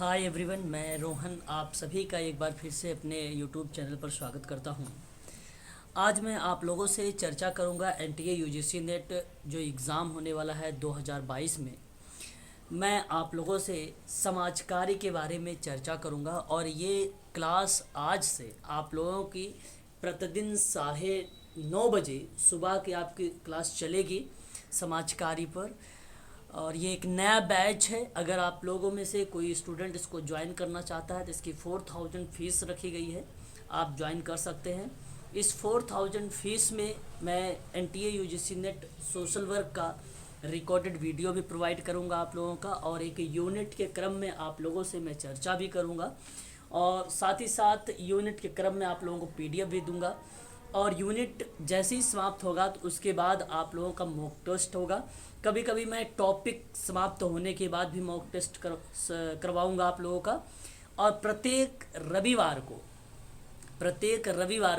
Hi everyone, मैं रोहन आप सभी का एक बार फिर से अपने यूट्यूब चैनल पर स्वागत करता हूं। आज मैं आप लोगों से चर्चा करूंगा एनटीए यूजीसी नेट जो एग्ज़ाम होने वाला है 2022 में। मैं आप लोगों से समाज कार्य के बारे में चर्चा करूंगा और ये क्लास आज से आप लोगों की प्रतिदिन 9:30 बजे सुबह की आपकी क्लास चलेगी समाज कार्य पर। और ये एक नया बैच है। अगर आप लोगों में से कोई स्टूडेंट इसको ज्वाइन करना चाहता है तो इसकी 4000 फीस रखी गई है, आप ज्वाइन कर सकते हैं। इस 4000 फीस में मैं NTA UGC net social work का रिकॉर्डेड वीडियो भी प्रोवाइड करूंगा आप लोगों का, और एक यूनिट के क्रम में आप लोगों से मैं चर्चा भी करूंगा, और साथ ही साथ यूनिट के क्रम में आप लोगों को पीडीएफ भी दूंगा। और यूनिट जैसे ही समाप्त होगा तो उसके बाद आप लोगों का मॉक टेस्ट होगा। कभी कभी मैं टॉपिक समाप्त होने के बाद भी मॉक टेस्ट करवाऊंगा आप लोगों का। और प्रत्येक रविवार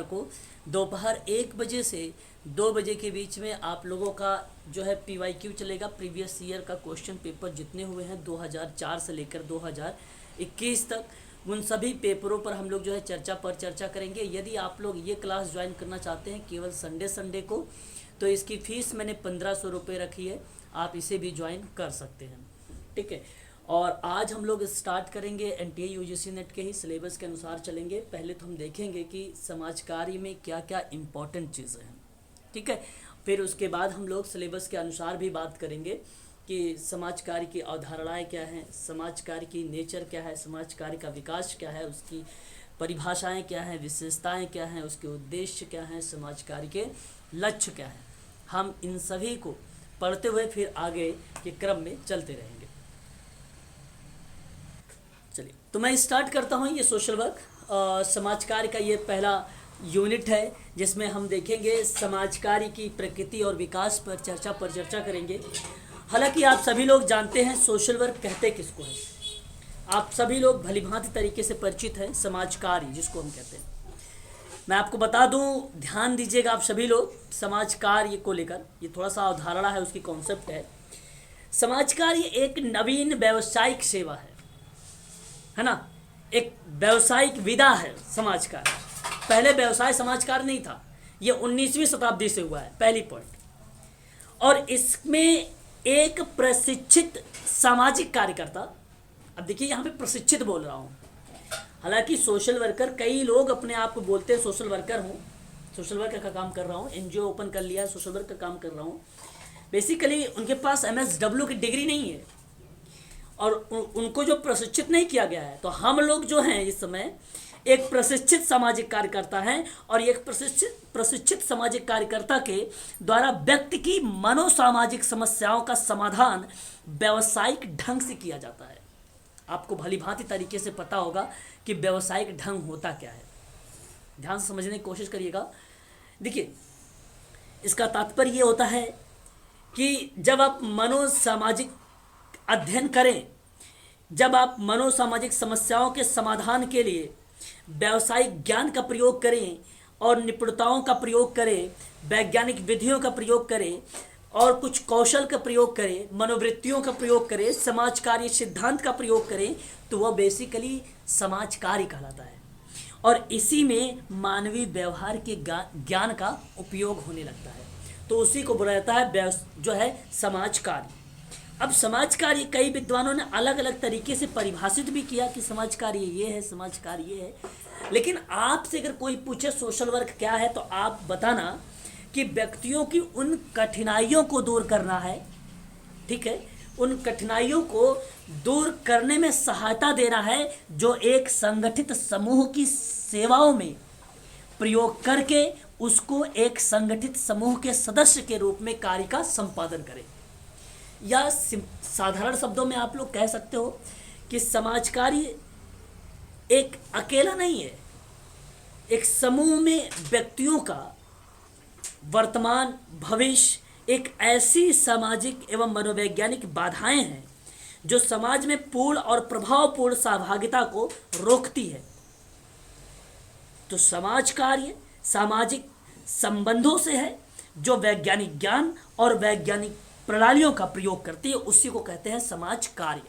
को दोपहर 1 बजे से 2 बजे के बीच में आप लोगों का जो है पीवाईक्यू चलेगा। प्रीवियस ईयर का क्वेश्चन पेपर जितने हुए हैं 2004 से लेकर 2021 तक, उन सभी पेपरों पर हम लोग जो है चर्चा करेंगे। यदि आप लोग ये क्लास ज्वाइन करना चाहते हैं केवल संडे को, तो इसकी फ़ीस मैंने 1500 रुपये रखी है, आप इसे भी ज्वाइन कर सकते हैं। ठीक है। और आज हम लोग स्टार्ट करेंगे एनटीए यूजीसी नेट के ही सिलेबस के अनुसार चलेंगे। पहले तो हम देखेंगे कि समाज कार्य में क्या क्या इम्पोर्टेंट चीज़ें हैं। ठीक है। फिर उसके बाद हम लोग सिलेबस के अनुसार भी बात करेंगे कि समाज कार्य की अवधारणाएँ क्या हैं, समाज कार्य की नेचर क्या है, समाज कार्य का विकास क्या है, उसकी परिभाषाएं क्या हैं, विशेषताएं क्या हैं, उसके उद्देश्य क्या हैं, समाज कार्य के लक्ष्य क्या हैं। हम इन सभी को पढ़ते हुए फिर आगे के क्रम में चलते रहेंगे। चलिए, तो मैं स्टार्ट करता हूँ। ये सोशल वर्क समाज कार्य का ये पहला यूनिट है जिसमें हम देखेंगे समाज कार्य की प्रकृति और विकास पर चर्चा करेंगे। हालांकि आप सभी लोग जानते हैं सोशल वर्क कहते किसको है, आप सभी लोग भलीभांति तरीके से परिचित हैं समाज कार्य जिसको हम कहते हैं। मैं आपको बता दूं, ध्यान दीजिएगा आप सभी लोग समाज कार्य को लेकर। ये थोड़ा सा अवधारणा है, उसकी कॉन्सेप्ट है। समाज कार्य एक नवीन व्यावसायिक सेवा है ना, एक व्यावसायिक विधा है समाज कार्य। पहले व्यवसाय समाज कार्य नहीं था, ये 19वीं शताब्दी से हुआ है, पहली पॉइंट। और इसमें एक प्रशिक्षित सामाजिक कार्यकर्ता, अब देखिए यहाँ पे प्रशिक्षित बोल रहा हूँ, हालांकि सोशल वर्कर, कई लोग अपने आप को बोलते हैं सोशल वर्कर हूँ, सोशल वर्कर का काम कर रहा हूँ, एनजीओ ओपन कर लिया है, सोशल वर्क का काम कर रहा हूँ। बेसिकली उनके पास MSW की डिग्री नहीं है और उनको जो प्रशिक्षित नहीं किया गया है। तो हम लोग जो हैं इस समय एक प्रशिक्षित सामाजिक कार्यकर्ता हैं, और एक प्रशिक्षित सामाजिक कार्यकर्ता के द्वारा व्यक्ति की मनोसामाजिक समस्याओं का समाधान व्यावसायिक ढंग से किया जाता है। आपको भलीभांति तरीके से पता होगा कि व्यावसायिक ढंग होता क्या है, ध्यान से समझने की कोशिश करिएगा। देखिए, इसका तात्पर्य ये होता है कि जब आप मनोसामाजिक अध्ययन करें, जब आप मनोसामाजिक समस्याओं के समाधान के लिए व्यावसायिक ज्ञान का प्रयोग करें और निपुणताओं का प्रयोग करें, वैज्ञानिक विधियों का प्रयोग करें और कुछ कौशल का प्रयोग करें, मनोवृत्तियों का प्रयोग करें, समाज कार्य सिद्धांत का प्रयोग करें, तो वह बेसिकली समाज कार्य कहलाता है। और इसी में मानवीय व्यवहार के ज्ञान का उपयोग होने लगता है, तो उसी को बोला जाता है जो है समाज कार्य। अब समाज कार्य कई विद्वानों ने अलग अलग तरीके से परिभाषित भी किया कि समाज कार्य ये है, समाज कार्य ये है। लेकिन आपसे अगर कोई पूछे सोशल वर्क क्या है, तो आप बताना कि व्यक्तियों की उन कठिनाइयों को दूर करना है। ठीक है, उन कठिनाइयों को दूर करने में सहायता देना है, जो एक संगठित समूह की सेवाओं में प्रयोग करके उसको एक संगठित समूह के सदस्य के रूप में कार्य का संपादन करे। या साधारण शब्दों में आप लोग कह सकते हो कि समाज कार्य एक अकेला नहीं है, एक समूह में व्यक्तियों का वर्तमान भविष्य एक ऐसी सामाजिक एवं मनोवैज्ञानिक बाधाएं हैं जो समाज में पूर्ण और प्रभावपूर्ण सहभागिता को रोकती है। तो समाज कार्य सामाजिक संबंधों से है, जो वैज्ञानिक ज्ञान और वैज्ञानिक प्रणालियों का प्रयोग करती है, उसी को कहते हैं समाज कार्य।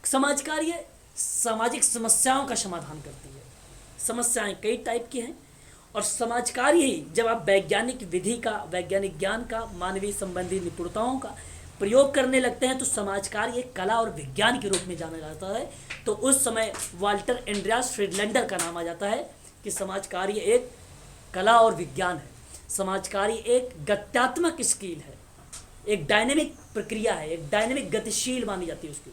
समाज कार्य सामाजिक समस्याओं का समाधान करती है। समस्याएं कई टाइप की हैं और समाज कार्य ही जब आप वैज्ञानिक विधि का, वैज्ञानिक ज्ञान का, मानवीय संबंधी निपुणताओं का प्रयोग करने लगते हैं तो समाज कार्य एक कला और विज्ञान के रूप में जाना जाता है। तो उस समय वाल्टर एंड्रियास फ्रीडलैंडर का नाम आ जाता है कि समाज कार्य एक कला और विज्ञान है। समाज कार्य एक गत्यात्मक स्किल है, एक डायनेमिक प्रक्रिया है, एक डायनेमिक गतिशील मानी जाती है उसकी।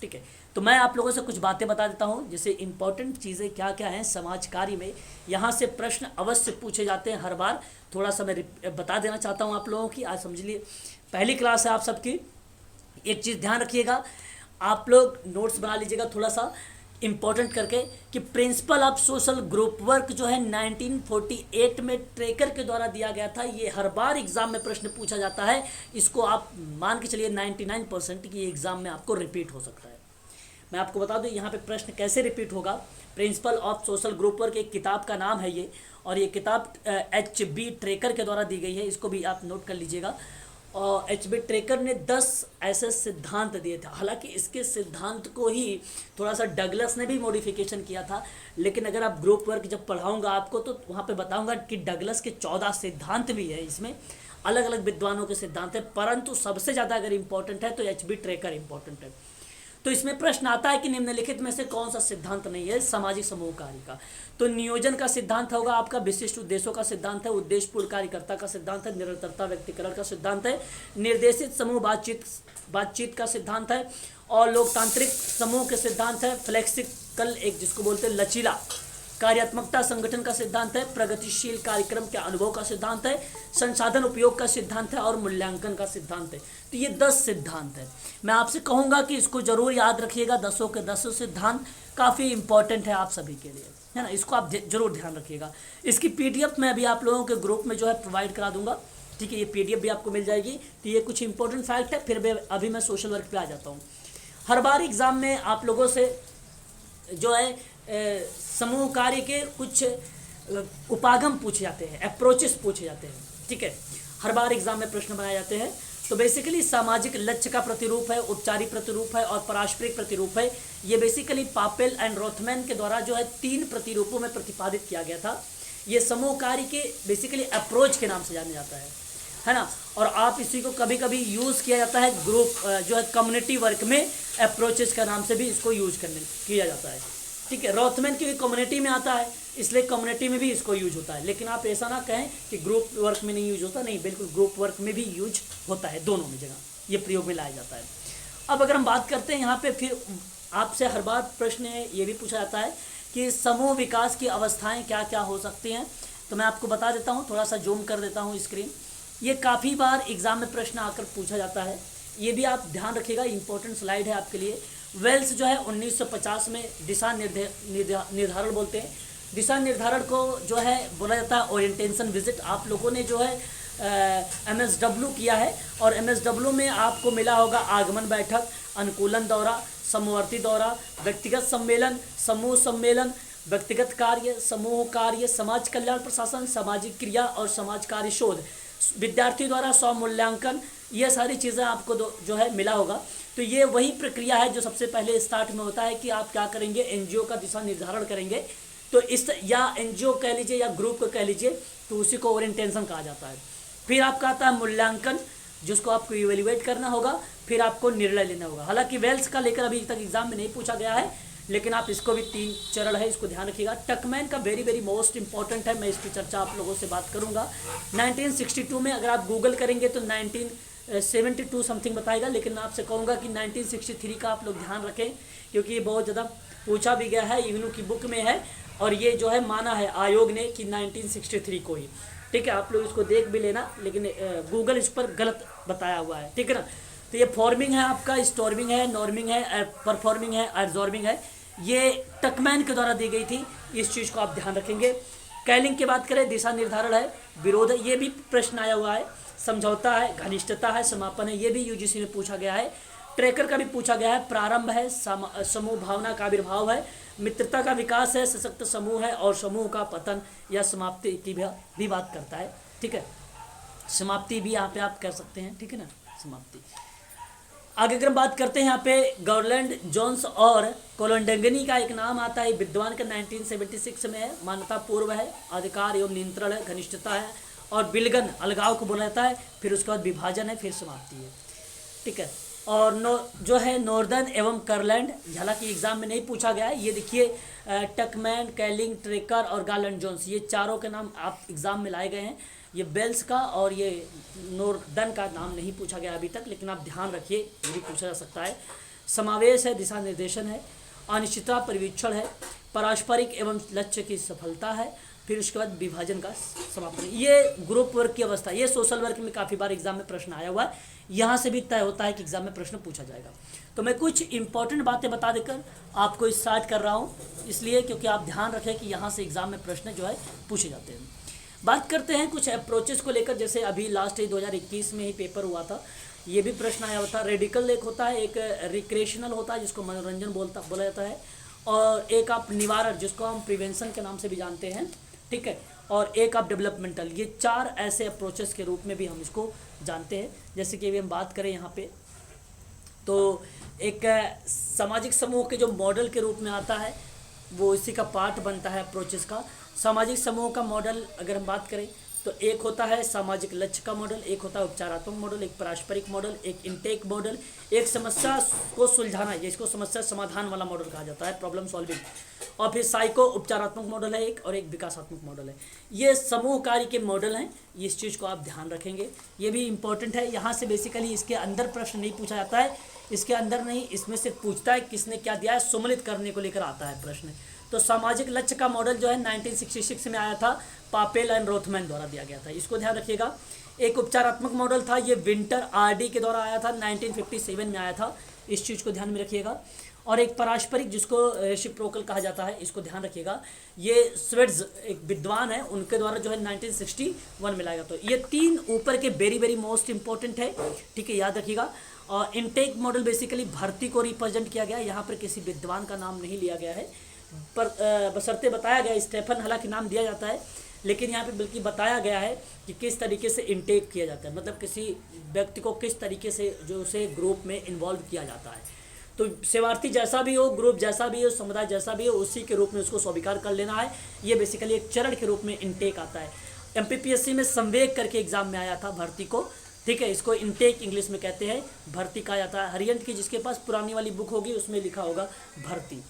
ठीक है, तो मैं आप लोगों से कुछ बातें बता देता हूँ, जैसे इंपॉर्टेंट चीज़ें क्या क्या हैं समाज कार्य में। यहाँ से प्रश्न अवश्य पूछे जाते हैं हर बार। थोड़ा सा मैं बता देना चाहता हूँ आप लोगों की, आज समझ लिए पहली क्लास है आप सबकी। एक चीज़ ध्यान रखिएगा, आप लोग नोट्स बना लीजिएगा थोड़ा सा इम्पोर्टेंट करके, कि principle of social group work जो है 1948 में ट्रेकर के द्वारा दिया गया था। ये हर बार एग्जाम में प्रश्न पूछा जाता है। इसको आप मान के चलिए 99% की एग्जाम में आपको रिपीट हो सकता है। मैं आपको बता दूं यहाँ पे प्रश्न कैसे रिपीट होगा। Principle of social group work एक किताब का नाम है ये, और ये किताब HB ट्रेकर के द्वारा दी गई है। इसको भी आप नोट कर लीजिएगा। और HB ट्रेकर ने 10 ऐसे सिद्धांत दिए थे। हालांकि इसके सिद्धांत को ही थोड़ा सा डगलस ने भी मॉडिफिकेशन किया था, लेकिन अगर आप ग्रुप वर्क जब पढ़ाऊंगा आपको तो वहाँ पे बताऊंगा कि डगलस के 14 सिद्धांत भी है। इसमें अलग अलग विद्वानों के सिद्धांत है, परंतु सबसे ज़्यादा अगर इम्पोर्टेंट है तो HB ट्रेकर इम्पोर्टेंट है। तो इसमें प्रश्न आता है कि निम्नलिखित में से कौन सा सिद्धांत नहीं है सामाजिक समूह कार्य का। तो नियोजन का सिद्धांत होगा आपका, विशिष्ट उद्देश्यों का सिद्धांत है, उद्देश्यपूर्ण कार्यकर्ता का सिद्धांत है, निरंतरता व्यक्तिकरण का सिद्धांत है, निर्देशित समूह बातचीत का सिद्धांत है, और लोकतांत्रिक समूह के सिद्धांत है, फ्लेक्सिकल एक जिसको बोलते हैं लचीला कार्यात्मकता संगठन का सिद्धांत है, प्रगतिशील कार्यक्रम के अनुभव का सिद्धांत है, संसाधन उपयोग का सिद्धांत है, और मूल्यांकन का सिद्धांत है। तो ये 10 सिद्धांत है। मैं आपसे कहूँगा कि इसको जरूर याद रखिएगा। 10 के 10 सिद्धांत काफ़ी इंपॉर्टेंट है आप सभी के लिए, है ना। इसको आप जरूर ध्यान रखिएगा। इसकी PDF मैं अभी आप लोगों के ग्रुप में जो है प्रोवाइड करा दूंगा। ठीक है, ये PDF भी आपको मिल जाएगी। तो ये कुछ इंपॉर्टेंट फैक्ट है। फिर अभी मैं सोशल वर्क पे आ जाता हूँ। हर बार एग्जाम में आप लोगों से जो है समूह कार्य के कुछ उपागम पूछे जाते हैं, अप्रोचेस पूछे जाते हैं। ठीक है, हर बार एग्जाम में प्रश्न बनाए जाते हैं। तो बेसिकली सामाजिक लक्ष्य का प्रतिरूप है, उपचारिक प्रतिरूप है, और पारस्परिक प्रतिरूप है। ये बेसिकली पापेल एंड रोथमैन के द्वारा जो है 3 प्रतिरूपों में प्रतिपादित किया गया था। ये समूह कार्य के बेसिकली अप्रोच के नाम से जाना जाता है ना। और आप इसी को कभी कभी यूज़ किया जाता है ग्रुप जो है कम्युनिटी वर्क में, अप्रोचेस का नाम से भी इसको यूज किया जाता है। ठीक है, रोथमैन की कम्युनिटी में आता है, इसलिए कम्युनिटी में भी इसको यूज होता है। लेकिन आप ऐसा ना कहें कि ग्रुप वर्क में नहीं यूज होता, नहीं, बिल्कुल ग्रुप वर्क में भी यूज होता है, दोनों में जगह ये प्रयोग में लाया जाता है। अब अगर हम बात करते हैं यहाँ पे, फिर आपसे हर बार प्रश्न ये भी पूछा जाता है कि समूह विकास की अवस्थाएं क्या क्या हो सकती हैं। तो मैं आपको बता देता हूँ, थोड़ा सा जूम कर देता हूँ स्क्रीन। ये काफ़ी बार एग्जाम में प्रश्न आकर पूछा जाता है, ये भी आप ध्यान रखिएगा, इंपॉर्टेंट स्लाइड है आपके लिए। वेल्स जो है 1950 में दिशा निर्धारण बोलते हैं। दिशा निर्धारण को जो है बोला जाता है ओरिएंटेशन विजिट। आप लोगों ने जो है MSW किया है, और MSW में आपको मिला होगा आगमन बैठक, अनुकूलन दौरा, समवर्ती दौरा, व्यक्तिगत सम्मेलन, समूह सम्मेलन, व्यक्तिगत कार्य, समूह कार्य, समाज कल्याण प्रशासन, सामाजिक क्रिया और समाज कार्य शोध, विद्यार्थी द्वारा स्वमूल्यांकन। ये सारी चीज़ें आपको जो है मिला होगा। तो ये वही प्रक्रिया है जो सबसे पहले स्टार्ट में होता है कि आप क्या करेंगे, NGO का दिशा निर्धारण करेंगे। तो इस या NGO कह लीजिए या ग्रुप को कह लीजिए, तो उसी को ओरिएंटेशन कहा जाता है। फिर आपका आता है मूल्यांकन, जिसको आपको इवेल्युएट करना होगा, फिर आपको निर्णय लेना होगा। हालांकि वेल्स का लेकर अभी तक एग्जाम में नहीं पूछा गया है, लेकिन आप इसको भी 3 चरण है, इसको ध्यान रखिएगा। टकमैन का वेरी वेरी मोस्ट इंपॉर्टेंट है, मैं इसकी चर्चा आप लोगों से बात करूंगा। 1962 में अगर आप गूगल करेंगे तो 1972 समथिंग बताएगा, लेकिन मैं आपसे कहूँगा कि 1963 का आप लोग ध्यान रखें, क्योंकि ये बहुत ज़्यादा पूछा भी गया है, इग्नू की बुक में है, और ये जो है माना है आयोग ने कि 1963 को ही। ठीक है, आप लोग इसको देख भी लेना, लेकिन गूगल इस पर गलत बताया हुआ है। ठीक है ना। तो ये फॉर्मिंग है आपका, स्टॉर्मिंग है, नॉर्मिंग है, परफॉर्मिंग है, एब्जॉर्बिंग है। ये टकमैन के द्वारा दी गई थी, इस चीज़ को आप ध्यान रखेंगे। कैलिंग की बात करें, दिशा निर्धारण है, विरोध है, ये भी प्रश्न आया हुआ है, समझौता है, घनिष्ठता है, समापन है, ये भी UGC में पूछा गया है। ट्रेकर का भी पूछा गया है, प्रारंभ है, समूह भावना का आविर्भाव है, मित्रता का विकास है, सशक्त समूह है, और समूह का पतन या समाप्ति की भी बात करता है। ठीक है, समाप्ति भी यहाँ पे आप कर सकते हैं। ठीक है ना, समाप्ति। आगे अगर हम बात करते हैं यहाँ पे गॉरलैंड जोन्स और कोलंडंगनी का एक नाम आता है, विद्वान का 1976 में है, मान्यता पूर्व है, अधिकार एवं नियंत्रण है, घनिष्ठता है, और बिलगन अलगाव को बोला जाता है, फिर उसके बाद विभाजन है, फिर समाप्ति है। ठीक है। और जो है नॉर्दर्न एवं करलैंड, हालांकि एग्जाम में नहीं पूछा गया है, ये देखिए टकमैन, कैलिंग, ट्रेकर और गार्लैंड जोन्स, ये चारों के नाम आप एग्जाम में लाए गए हैं। ये बेल्स का और ये नॉर्दर्न का नाम नहीं पूछा गया अभी तक, लेकिन आप ध्यान रखिए, ये भी पूछा जा सकता है। समावेश है, दिशा निर्देशन है, अनिश्चितता परिवीक्षण है, पारस्परिक एवं लक्ष्य की सफलता है, फिर उसके बाद विभाजन का समापन। ये ग्रुप वर्क की अवस्था, ये सोशल वर्क में काफ़ी बार एग्जाम में प्रश्न आया हुआ है, यहाँ से भी तय होता है कि एग्जाम में प्रश्न पूछा जाएगा। तो मैं कुछ इंपॉर्टेंट बातें बता देकर आपको स्टार्ट कर रहा हूँ, इसलिए क्योंकि आप ध्यान रखें कि यहाँ से एग्जाम में प्रश्न जो है पूछे जाते हैं। बात करते हैं कुछ अप्रोचेस को लेकर, जैसे अभी लास्ट 2021 में ही पेपर हुआ था, ये भी प्रश्न आया होता है। रेडिकल एक होता है, एक रिक्रिएशनल होता है जिसको मनोरंजन बोला जाता है, और एक आप निवारण जिसको हम प्रिवेंशन के नाम से भी जानते हैं। ठीक है। और एक आप डेवलपमेंटल, ये चार ऐसे अप्रोचेस के रूप में भी हम इसको जानते हैं। जैसे कि अभी हम बात करें यहाँ पे, तो एक सामाजिक समूह के जो मॉडल के रूप में आता है, वो इसी का पार्ट बनता है अप्रोचेस का। सामाजिक समूह का मॉडल अगर हम बात करें तो एक होता है सामाजिक लक्ष्य का मॉडल, एक होता है उपचारात्मक मॉडल, एक पारस्परिक मॉडल, एक इंटेक मॉडल, एक समस्या को सुलझाना, जिसको समस्या समाधान वाला मॉडल कहा जाता है, प्रॉब्लम सॉल्विंग, और फिर साइको उपचारात्मक मॉडल है एक, और एक विकासात्मक मॉडल है। ये समूह कार्य के मॉडल हैं, इस चीज़ को आप ध्यान रखेंगे, ये भी इंपॉर्टेंट है। यहाँ से बेसिकली इसके अंदर प्रश्न नहीं पूछा जाता है, इसके अंदर नहीं, इसमें से पूछता है किसने क्या दिया है, सम्मिलित करने को लेकर आता है प्रश्न। तो सामाजिक लक्ष्य का मॉडल जो है 1966 में आया था, पापेल एंड रोथमैन द्वारा दिया गया था, इसको ध्यान रखिएगा। एक उपचारात्मक मॉडल था, ये विंटर आरडी के द्वारा आया था, 1957 में आया था, इस चीज़ को ध्यान में रखिएगा। और एक पारस्परिक जिसको रेसिप्रोकल कहा जाता है, इसको ध्यान रखिएगा, ये स्वेट्स एक विद्वान है, उनके द्वारा जो है 1961 में लाया। तो ये तीन ऊपर के वेरी मोस्ट इंपॉर्टेंट है, ठीक है, याद रखिएगा। और इनटेक मॉडल बेसिकली भर्ती को रिप्रेजेंट किया गया, यहाँ पर किसी विद्वान का नाम नहीं लिया गया है, पर बशर्ते बताया गया स्टेफन, हालांकि नाम दिया जाता है, लेकिन यहाँ पे बल्कि बताया गया है कि किस तरीके से इनटेक किया जाता है, मतलब किसी व्यक्ति को किस तरीके से जो उसे ग्रुप में इन्वॉल्व किया जाता है। तो सेवार्थी जैसा भी हो, ग्रुप जैसा भी हो, समुदाय जैसा भी हो, उसी के रूप में उसको स्वीकार कर लेना है। ये बेसिकली एक चरण के रूप में इनटेक आता है। एमपीपीएससी में संवेग करके एग्जाम में आया था भर्ती को, ठीक है, इसको इनटेक इंग्लिश में कहते हैं, भर्ती कहा जाता है। हरियंत की जिसके पास पुरानी वाली बुक होगी उसमें लिखा होगा भर्ती,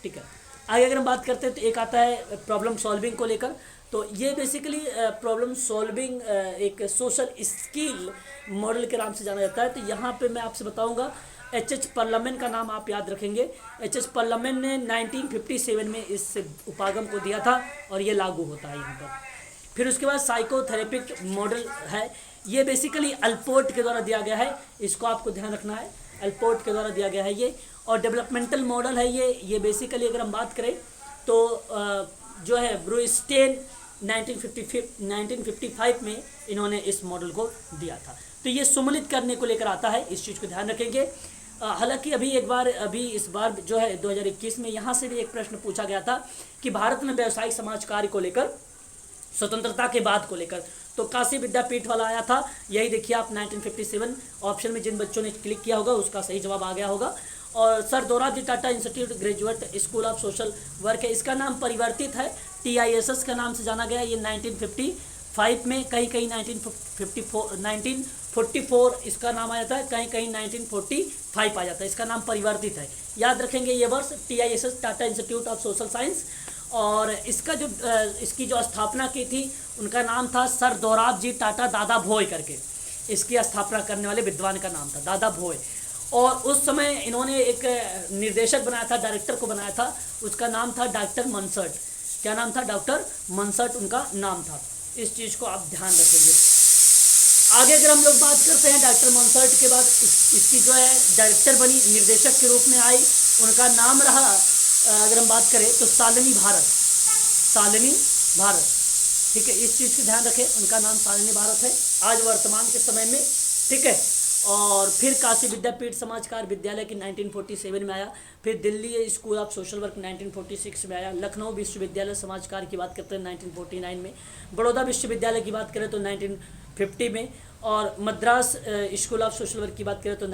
ठीक है। आगे अगर हम बात करते हैं तो एक आता है प्रॉब्लम सॉल्विंग को लेकर, तो ये बेसिकली प्रॉब्लम सॉल्विंग एक सोशल स्किल मॉडल के नाम से जाना जाता है। तो यहाँ पे मैं आपसे बताऊंगा, एच पर्लमेंट का नाम आप याद रखेंगे। एच पर्लमेंट ने 1957 में इस उपागम को दिया था और ये लागू होता है यहाँ पर। फिर उसके बाद साइकोथेरेपिक मॉडल है, ये बेसिकली अल्पोर्ट के द्वारा दिया गया है, इसको आपको ध्यान रखना है, अल्पोर्ट के द्वारा दिया गया है ये। और डेवलपमेंटल मॉडल है ये बेसिकली अगर हम बात करें तो जो है ब्रूस्टेन 1955 में इन्होंने इस मॉडल को दिया था। तो ये सम्मिलित करने को लेकर आता है, इस चीज़ को ध्यान रखेंगे। हालांकि अभी इस बार जो है 2021 में यहाँ से भी एक प्रश्न पूछा गया था कि भारत में व्यावसायिक समाज कार्य को लेकर स्वतंत्रता के बाद को लेकर, तो काशी विद्यापीठ वाला आया था, यही देखिए आप 1957 ऑप्शन में जिन बच्चों ने क्लिक किया होगा उसका सही जवाब आ गया होगा। और sir Dorabji Tata institute graduate school of social work है, इसका नाम परिवर्तित है, TISS के नाम से जाना गया। ये 1955 में, कहीं 1944 इसका नाम आ जाता है, कहीं 1945 आ जाता है, इसका नाम परिवर्तित है, याद रखेंगे ये वर्ष। TISS Tata institute of social science, और इसका जो इसकी जो स्थापना की थी उनका नाम था सर दोराबजी टाटा दादा भोय करके, इसकी स्थापना करने वाले विद्वान का नाम था दादा भोय। और उस समय इन्होंने एक निर्देशक बनाया था, डायरेक्टर को बनाया था, उसका नाम था डॉक्टर मनसर्ट। क्या नाम था? डॉक्टर मनसर्ट उनका नाम था। इस चीज़ को आप ध्यान रखेंगे। आगे अगर हम लोग बात करते हैं डॉक्टर मनसर्ट के बाद इसकी जो है डायरेक्टर बनी, निर्देशक के रूप में आई, उनका नाम रहा अगर हम बात करें तो शालिनी भारत, ठीक है, इस चीज़ को ध्यान रखें, उनका नाम शालिनी भारत है आज वर्तमान के समय में, ठीक है। और फिर काशी विद्यापीठ समाजकार विद्यालय की 1947 में आया, फिर Delhi school of social work 1946 में आया, लखनऊ विश्वविद्यालय समाजकार की बात करते हैं 1949 में, बड़ौदा विश्वविद्यालय की बात करें तो 1950 में, और Madras school of social work की बात करें तो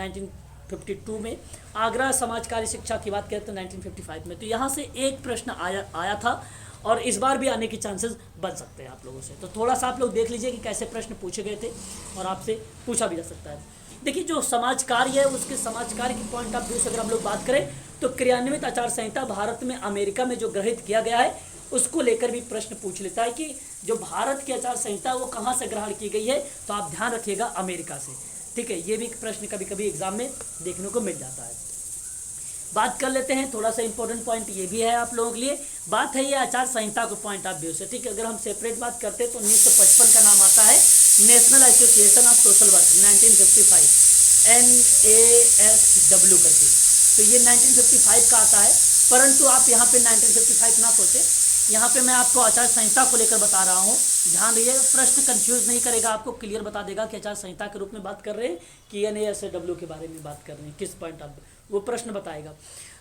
1952 में, आगरा समाज कार्य शिक्षा की बात करें तो 1955 में। तो यहाँ से एक प्रश्न आया था और इस बार भी आने के चांसेस बन सकते हैं आप लोगों से। तो थोड़ा सा आप लोग देख लीजिए कि कैसे प्रश्न पूछे गए थे और आपसे पूछा भी जा सकता है। देखिए, जो समाज कार्य है उसके समाज कार्य की पॉइंट ऑफ व्यू से अगर हम लोग बात करें तो क्रियान्वित आचार संहिता भारत में अमेरिका में जो ग्रहित किया गया है उसको लेकर भी प्रश्न पूछ लेता है कि जो भारत की आचार संहिता वो कहाँ से ग्रहण की गई है, तो आप ध्यान रखिएगा अमेरिका से। ठीक है, ये भी प्रश्न कभी कभी एग्जाम में देखने को मिल जाता है। बात कर लेते हैं, थोड़ा सा इंपॉर्टेंट पॉइंट ये भी है आप लोगों के लिए। बात है ये आचार संहिता को पॉइंट ऑफ व्यू से। ठीक है, अगर हम सेपरेट बात करते हैं तो 1955 का नाम आता है national association of social work, 1955 NASW करके। तो ये 1955 का आता है, परंतु आप यहाँ पे 1955 ना सोचें, यहाँ पे मैं आपको आचार संहिता को लेकर बता रहा हूँ। ध्यान रखिएगा, प्रश्न कंफ्यूज नहीं करेगा, आपको क्लियर बता देगा कि आचार संहिता के रूप में बात कर रहे हैं कि NASW के बारे में बात कर रहे हैं, किस पॉइंट ऑफ वो प्रश्न बताएगा।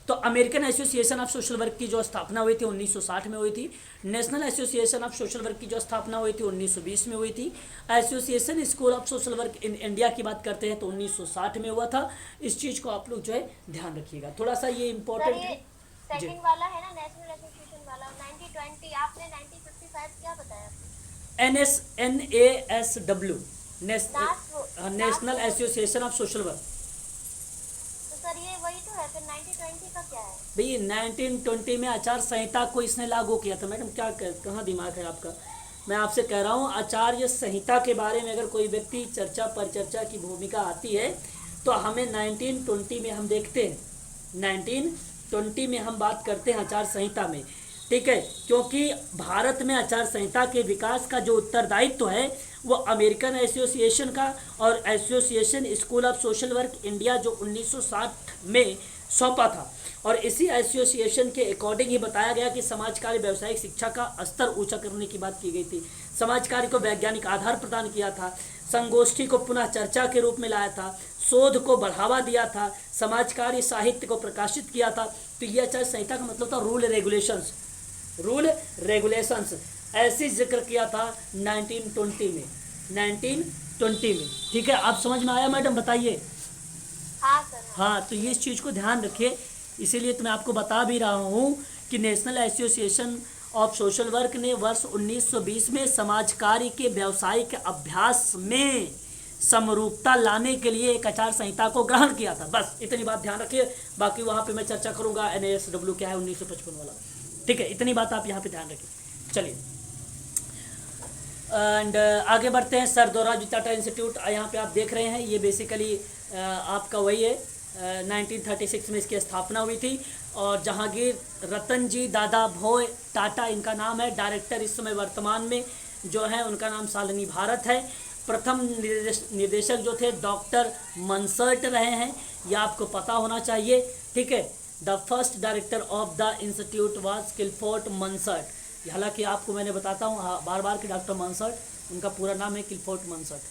तो American association of social work की जो स्थापना हुई थी 1960 में हुई थी। National association of social work की जो स्थापना हुई थी 1920 में हुई थी। Association school of social work in India की बात करते हैं तो 1960 में हुआ था। इस चीज़ को आप लोग जो है ध्यान रखिएगा, थोड़ा सा ये इम्पोर्टेंट है। सेकंड वाला है ना नेशनल एसोसिएशन वाला 1920, आपने 1955 क्या बताया? NASW national association of social work. तो सर ये वही तो है, फिर 1920 का क्या है? भैया 1920 में आचार संहिता को इसने लागू किया था। मैडम क्या कहाँ दिमाग है आपका? मैं आपसे कह रहा हूँ आचार्य संहिता के बारे में अगर कोई व्यक्ति चर्चा परिचर्चा की भूमिका आती है तो हमें 1920 में हम देखते हैं, 1920 में हम बात करते हैं आचार संहिता में। ठीक है, क्योंकि भारत में आचार संहिता के विकास का जो उत्तरदायित्व है वो अमेरिकन एसोसिएशन का और association school of social work India जो 1960 में सौंपा था। और इसी एसोसिएशन के अकॉर्डिंग ही बताया गया कि समाज कार्य व्यावसायिक शिक्षा का स्तर ऊंचा करने की बात की गई थी। समाज कार्य को वैज्ञानिक आधार प्रदान किया था, संगोष्ठी को पुनः चर्चा के रूप में लाया था, शोध को बढ़ावा दिया था, समाज कार्य साहित्य को प्रकाशित किया था। तो यह आचार संहिता का मतलब था रूल रेगुलेशंस ऐसे जिक्र किया था 1920 में। ठीक है, आप समझ में आया मैडम? बताइए। हाँ सर। हाँ, तो ये इस चीज़ को ध्यान रखिए, इसीलिए तो मैं आपको बता भी रहा हूँ कि national association of social work ने वर्ष 1920 में समाज कार्य के व्यावसायिक अभ्यास में समरूपता लाने के लिए एक आचार संहिता को ग्रहण किया था। बस इतनी बात ध्यान रखिए, बाकी वहाँ पे मैं चर्चा करूँगा NASW क्या है 1955 वाला। ठीक है, इतनी बात आप यहाँ पे ध्यान रखिए। चलिए एंड आगे बढ़ते हैं। सर दोराबजी टाटा इंस्टीट्यूट यहाँ पे आप देख रहे हैं, ये बेसिकली आपका वही है, 1936 में इसकी स्थापना हुई थी। और जहांगीर रतन जी दादा भोय टाटा इनका नाम है। डायरेक्टर इस समय वर्तमान में जो है उनका नाम शालिनी भारत है। प्रथम निर्देशक जो थे डॉक्टर मनसर्ट रहे हैं, यह आपको पता होना चाहिए। ठीक है, the first director of the institute was Clifford Manshardt. हालांकि आपको मैंने बताता हूँ बार बार कि डॉक्टर मनसर्ट, उनका पूरा नाम है क्लिफोर्ड मनसर्ट।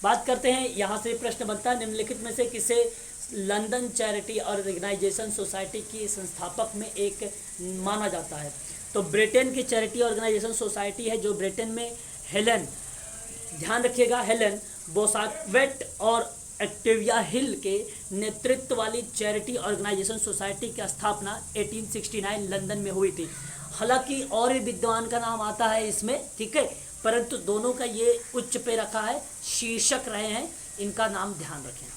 बात करते हैं, यहाँ से प्रश्न बनता है निम्नलिखित में से किसे लंदन चैरिटी ऑर्गेनाइजेशन सोसाइटी की संस्थापक में एक माना जाता है? तो ब्रिटेन की चैरिटी ऑर्गेनाइजेशन सोसाइटी है जो ब्रिटेन में हेलन, ध्यान रखिएगा, हेलन बोसावेट और एक्टिविया हिल के नेतृत्व वाली चैरिटी ऑर्गेनाइजेशन सोसाइटी की स्थापना 1869 लंदन में हुई थी। हालांकि और भी विद्वान का नाम आता है इसमें, ठीक है, परंतु दोनों का ये उच्च पे रखा है, शीर्षक रहे हैं, इनका नाम ध्यान रखें।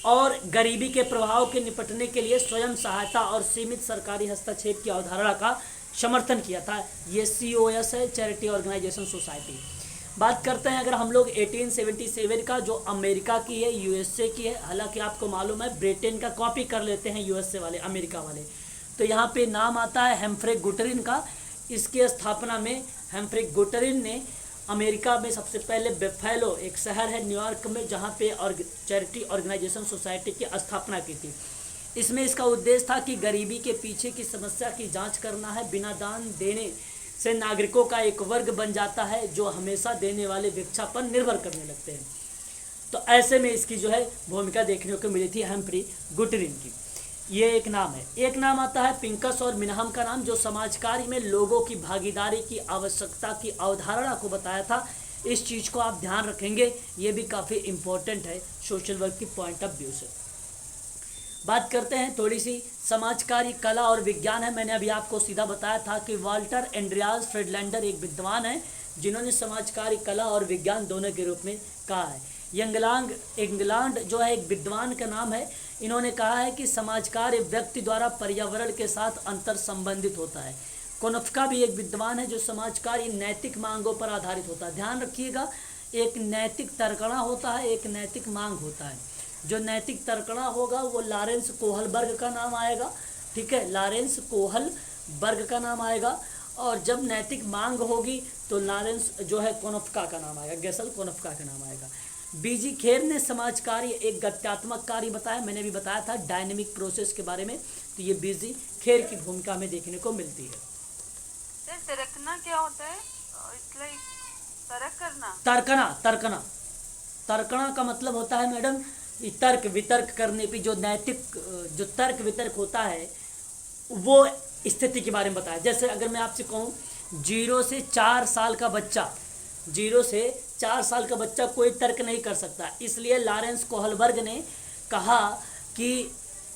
और गरीबी के प्रभाव के निपटने के लिए स्वयं सहायता और सीमित सरकारी हस्तक्षेप की अवधारणा का समर्थन किया था। ये COS है, चैरिटी ऑर्गेनाइजेशन सोसाइटी। बात करते हैं अगर हम लोग 1877 का, जो अमेरिका की है, USA की है। हालांकि आपको मालूम है ब्रिटेन का कॉपी कर लेते हैं USA वाले, अमेरिका वाले। तो यहाँ पे नाम आता है हेम्फ्रे गुटरिन का। इसकी स्थापना में हेम्फ्रे गुटरिन ने अमेरिका में सबसे पहले बेफेलो, एक शहर है न्यूयॉर्क में, जहाँ पे चैरिटी ऑर्गेनाइजेशन सोसाइटी की स्थापना की थी। इसमें इसका उद्देश्य था कि गरीबी के पीछे की समस्या की जांच करना है। बिना दान देने से नागरिकों का एक वर्ग बन जाता है जो हमेशा देने वाले भिक्षा पर निर्भर करने लगते हैं। तो ऐसे में इसकी जो है भूमिका देखने को मिली थी हेम्फ्री गुटरिन की। ये एक नाम है। एक नाम आता है पिंकस और मिनहम का नाम, जो समाज कार्य में लोगों की भागीदारी की आवश्यकता की अवधारणा को बताया था। इस चीज़ को आप ध्यान रखेंगे, ये भी काफ़ी इम्पोर्टेंट है सोशल वर्क की पॉइंट ऑफ व्यू से। बात करते हैं थोड़ी सी समाज कार्य, कला और विज्ञान है। मैंने अभी आपको सीधा बताया था कि वाल्टर एंड्रियास फ्रेडलैंडर एक विद्वान है जिन्होंने समाज कार्य, कला और विज्ञान दोनों के रूप में कहा है। इंग्लैंड जो है एक विद्वान का नाम है। इन्होंने कहा है कि समाज कार्य व्यक्ति द्वारा पर्यावरण के साथ अंतर संबंधित होता है। कोनफ्का भी एक विद्वान है जो समाज कार्य नैतिक मांगों पर आधारित होता है। ध्यान रखिएगा, एक नैतिक तर्कणा होता है, एक नैतिक मांग होता है। जो नैतिक तर्कणा होगा वो लॉरेंस कोहलबर्ग का नाम आएगा, ठीक है, लॉरेंस कोहलबर्ग का नाम आएगा। और जब नैतिक मांग होगी तो लॉरेंस जो है कोनफ्का का नाम आएगा, गेसल कोनफ्का का नाम आएगा। बीजी खेर ने समाज कार्य एक गत्यात्मक कार्य बताया। मैंने भी बताया था डायनेमिक प्रोसेस के बारे में, तो ये बीजी खेर की भूमिका में देखने को मिलती है। सर तरकना क्या होता है? इट्स लाइक तरक करना। तर्कणा का मतलब होता है मैडम तर्क वितर्क करने पे जो नैतिक जो तर्क वितर्क होता है वो स्थिति के बारे में बताया। जैसे अगर मैं आपसे कहूँ 0 से 4 साल का बच्चा कोई तर्क नहीं कर सकता, इसलिए लॉरेंस कोहलबर्ग ने कहा कि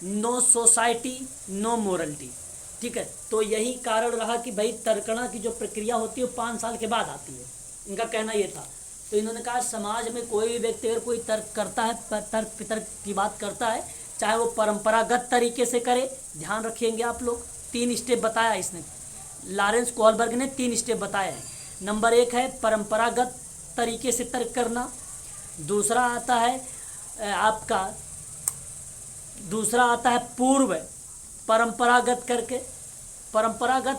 नो सोसाइटी नो मोरलिटी, ठीक है। तो यही कारण रहा कि भाई तर्कणा की जो प्रक्रिया होती है वो 5 साल के बाद आती है, इनका कहना ये था। तो इन्होंने कहा समाज में कोई भी व्यक्ति अगर कोई तर्क करता है, तर्क वितर्क की बात करता है, चाहे वो परंपरागत तरीके से करे, ध्यान रखेंगे आप लोग, 3 स्टेप बताया इसने, लॉरेंस कोहलबर्ग ने 3 स्टेप बताए हैं। नंबर 1 है परंपरागत तरीके से तर्क करना, दूसरा आता है पूर्व परंपरागत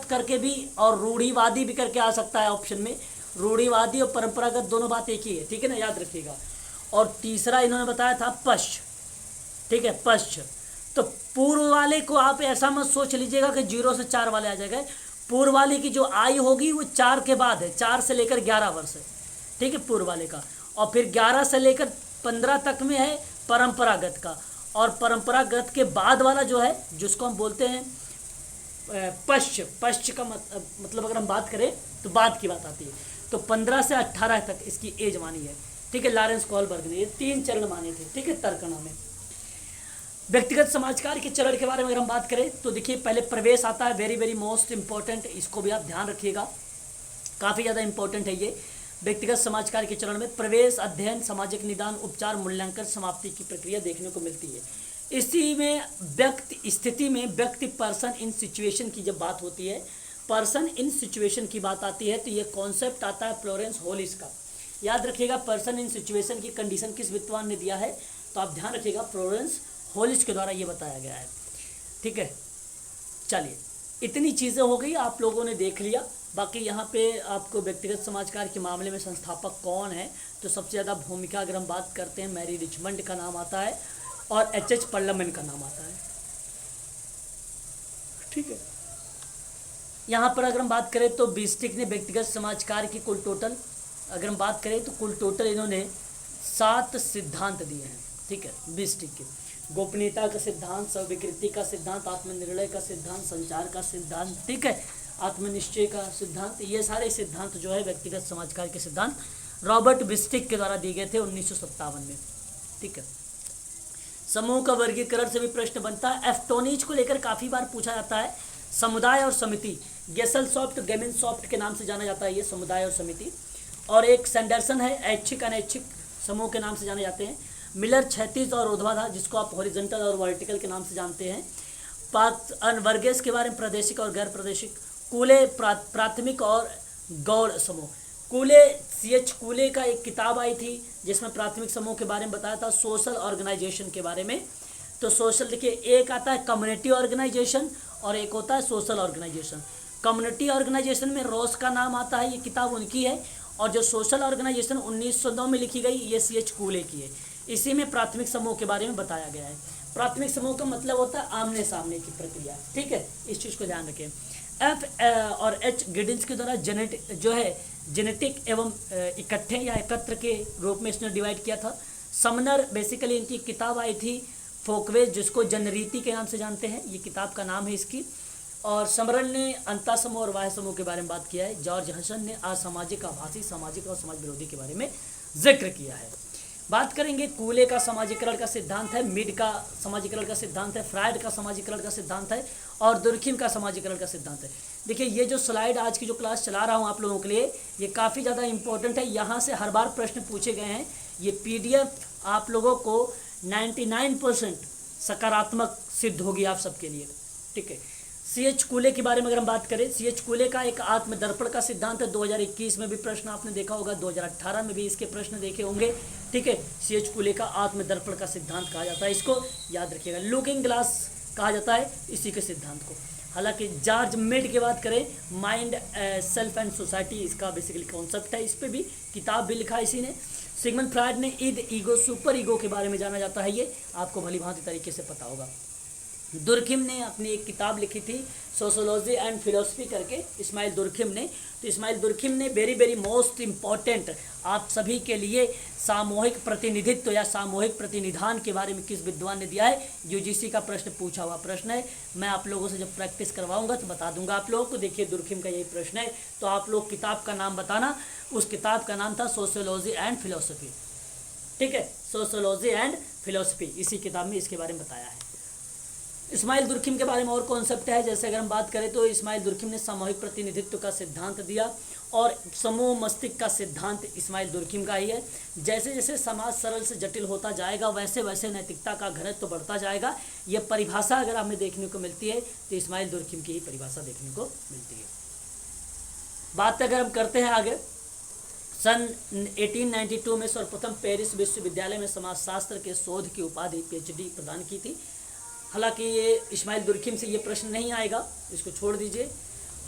करके भी, और रूढ़िवादी भी करके आ सकता है ऑप्शन में। रूढ़िवादी और परंपरागत दोनों बात एक ही है, ठीक है ना, याद रखिएगा। और तीसरा इन्होंने बताया था पश्च, ठीक है, पश्च। तो पूर्व वाले को आप ऐसा मत सोच लीजिएगा कि 0 से 4 वाले आ जाएगा। पूर्व वाले की जो आयु होगी वो 4 के बाद है, 4 से लेकर 11 वर्ष है, ठीक है, पूर्व वाले का। और फिर 11 से लेकर 15 तक में है परंपरागत का। और परंपरागत के बाद वाला जो है जिसको हम बोलते हैं पश्च का मतलब अगर हम बात करें तो बाद की बात आती है। तो 15 से 18 तक इसकी एज मानी है, ठीक है। लॉरेंस कोहलबर्ग ने ये 3 चरण माने थे, ठीक है, तर्कणा में। व्यक्तिगत समाज कार्य के चरण के बारे में अगर हम बात करें तो देखिए पहले प्रवेश आता है, वेरी वेरी मोस्ट इंपॉर्टेंट, इसको भी आप ध्यान रखिएगा, काफ़ी ज़्यादा इंपॉर्टेंट है ये। व्यक्तिगत समाज कार्य के चरण में प्रवेश, अध्ययन, सामाजिक निदान, उपचार, मूल्यांकन, समाप्ति की प्रक्रिया देखने को मिलती है। इसी में स्थिति में व्यक्ति पर्सन इन सिचुएशन की जब बात होती है, पर्सन इन सिचुएशन की बात आती है, तो ये कॉन्सेप्ट आता है फ्लोरेंस होलिस का। याद रखिएगा पर्सन इन सिचुएशन की कंडीशन किस विद्वान ने दिया है, तो आप ध्यान रखिएगा फ्लोरेंस होलिस के द्वारा ये बताया गया है, ठीक है। चलिए इतनी चीज़ें हो गई, आप लोगों ने देख लिया। बाकी यहाँ पे आपको व्यक्तिगत समाज कार्य के मामले में संस्थापक कौन है, तो सबसे ज़्यादा भूमिका अगर हम बात करते हैं मैरी रिचमंड का नाम आता है और H.H. पर्लमैन का नाम आता है, ठीक है। यहाँ पर अगर हम बात करें तो बिस्टिक ने व्यक्तिगत समाज कार्य की कुल टोटल अगर हम बात करें तो कुल टोटल इन्होंने 7 सिद्धांत दिए हैं, ठीक है, बिस्टिक के। गोपनीयता का सिद्धांत, स्वीकृति का सिद्धांत, आत्मनिर्णय का सिद्धांत, संचार का सिद्धांत, ठीक है, आत्मनिश्चय का सिद्धांत, ये सारे सिद्धांत जो है व्यक्तिगत समाज कार्य के सिद्धांत रॉबर्ट बिस्टिक के द्वारा दिए गए थे 1957 में, ठीक है। समूह का वर्गीकरण से भी प्रश्न बनता है। एफ्टोनिज को लेकर काफ़ी बार पूछा जाता है। समुदाय और समिति, गेसलसॉफ्ट गेमिनसॉफ्ट के नाम से जाना जाता है ये समुदाय और समिति। और एक सैंडरसन है, ऐच्छिक अनैच्छिक समूह के नाम से जाने जाते हैं। मिलर क्षैतिज और ऊर्ध्वाधर, जिसको आप हॉरिजॉन्टल और वर्टिकल के नाम से जानते हैं। वर्गेस के बारे में प्रादेशिक और गैर प्रादेशिक। कूले प्राथमिक और गौड़ समूह। कूले का एक किताब आई थी जिसमें प्राथमिक समूह के बारे में बताया था, सोशल ऑर्गेनाइजेशन के बारे में। तो सोशल देखिए, एक आता है कम्युनिटी ऑर्गेनाइजेशन और एक होता है सोशल ऑर्गेनाइजेशन। कम्युनिटी ऑर्गेनाइजेशन में रॉस का नाम आता है, ये किताब उनकी है। और जो सोशल ऑर्गेनाइजेशन 1909 में लिखी गई, ये C.H. कूले की है। इसी में प्राथमिक समूह के बारे में बताया गया है। प्राथमिक समूह का मतलब होता है आमने सामने की प्रक्रिया, ठीक है, इस चीज़ को ध्यान रखें। F और H गिडिंस के द्वारा जेनेटिक एवं इकट्ठे या एकत्र के रूप में इसने डिवाइड किया था। समनर बेसिकली इनकी किताब आई थी फोकवेज, जिसको जनरीति के नाम से जानते हैं, ये किताब का नाम है इसकी। और समरन ने अंता समूह और बाह्य समूह के बारे में बात किया है। जॉर्ज हसन ने असामाजिक, आभासी, सामाजिक और समाज विरोधी के बारे में जिक्र किया है। बात करेंगे कूले का समाजीकरण का सिद्धांत है, मिड का समाजीकरण का सिद्धांत है, फ्रायड का समाजीकरण का सिद्धांत है और दुर्खिम का समाजीकरण का सिद्धांत है। देखिए ये जो स्लाइड आज की जो क्लास चला रहा हूँ आप लोगों के लिए, ये काफ़ी ज़्यादा इंपॉर्टेंट है, यहाँ से हर बार प्रश्न पूछे गए हैं। ये PDF आप लोगों को 99% सकारात्मक सिद्ध होगी आप सबके लिए, ठीक है। CH कूले के बारे में अगर हम बात करें, CH कूले का एक आत्मदर्पण का सिद्धांत है, 2021 में भी प्रश्न आपने देखा होगा, 2018 में भी इसके प्रश्न देखे होंगे, ठीक है। CH कूले का आत्मदर्पण का सिद्धांत कहा जाता है, इसको याद रखिएगा। लुकिंग ग्लास कहा जाता है इसी के सिद्धांत को। हालांकि जॉर्ज मिड की बात करें, माइंड सेल्फ एंड सोसाइटी, इसका बेसिकली कॉन्सेप्ट है, इस पर भी किताब भी लिखा है इसी ने। सिगमंड फ्रायड ने ईद, ईगो, सुपर ईगो के बारे में जाना जाता है, ये आपको भली भांति तरीके से पता होगा। दुर्खिम ने अपनी एक किताब लिखी थी सोशोलॉजी एंड फिलोसफी करके, इस्माइल दुर्खिम ने। तो इस्माइल दुर्खिम ने वेरी मोस्ट इम्पॉर्टेंट आप सभी के लिए सामूहिक प्रतिनिधित्व या सामूहिक प्रतिनिधान के बारे में किस विद्वान ने दिया है, UGC का प्रश्न पूछा हुआ प्रश्न है। मैं आप लोगों से जब प्रैक्टिस करवाऊंगा तो बता दूंगा आप लोगों को। देखिए दुर्खिम का यही प्रश्न है, तो आप लोग किताब का नाम बताना। उस किताब का नाम था सोशोलॉजी एंड फिलोसफी, ठीक है, सोशोलॉजी एंड फिलोसफी, इसी किताब में इसके बारे में बताया है। इस्माइल दुर्खिम के बारे में और कॉन्सेप्ट है, जैसे अगर हम बात करें तो इस्माइल दुर्खिम ने सामूहिक प्रतिनिधित्व का सिद्धांत दिया और समूह मस्तिष्क का सिद्धांत इस्माइल दुर्खिम का ही है। जैसे जैसे समाज सरल से जटिल होता जाएगा वैसे वैसे नैतिकता का घनत्व तो बढ़ता जाएगा। यह परिभाषा अगर हमें देखने को मिलती है तो इस्माइल दुर्खिम की ही परिभाषा देखने को मिलती है। बात अगर हम करते हैं आगे, सन 1892 में सर्वप्रथम पेरिस विश्वविद्यालय में समाजशास्त्र के शोध की उपाधि PhD प्रदान की थी। हालांकि ये इस्माइल दुर्खिम से ये प्रश्न नहीं आएगा, इसको छोड़ दीजिए।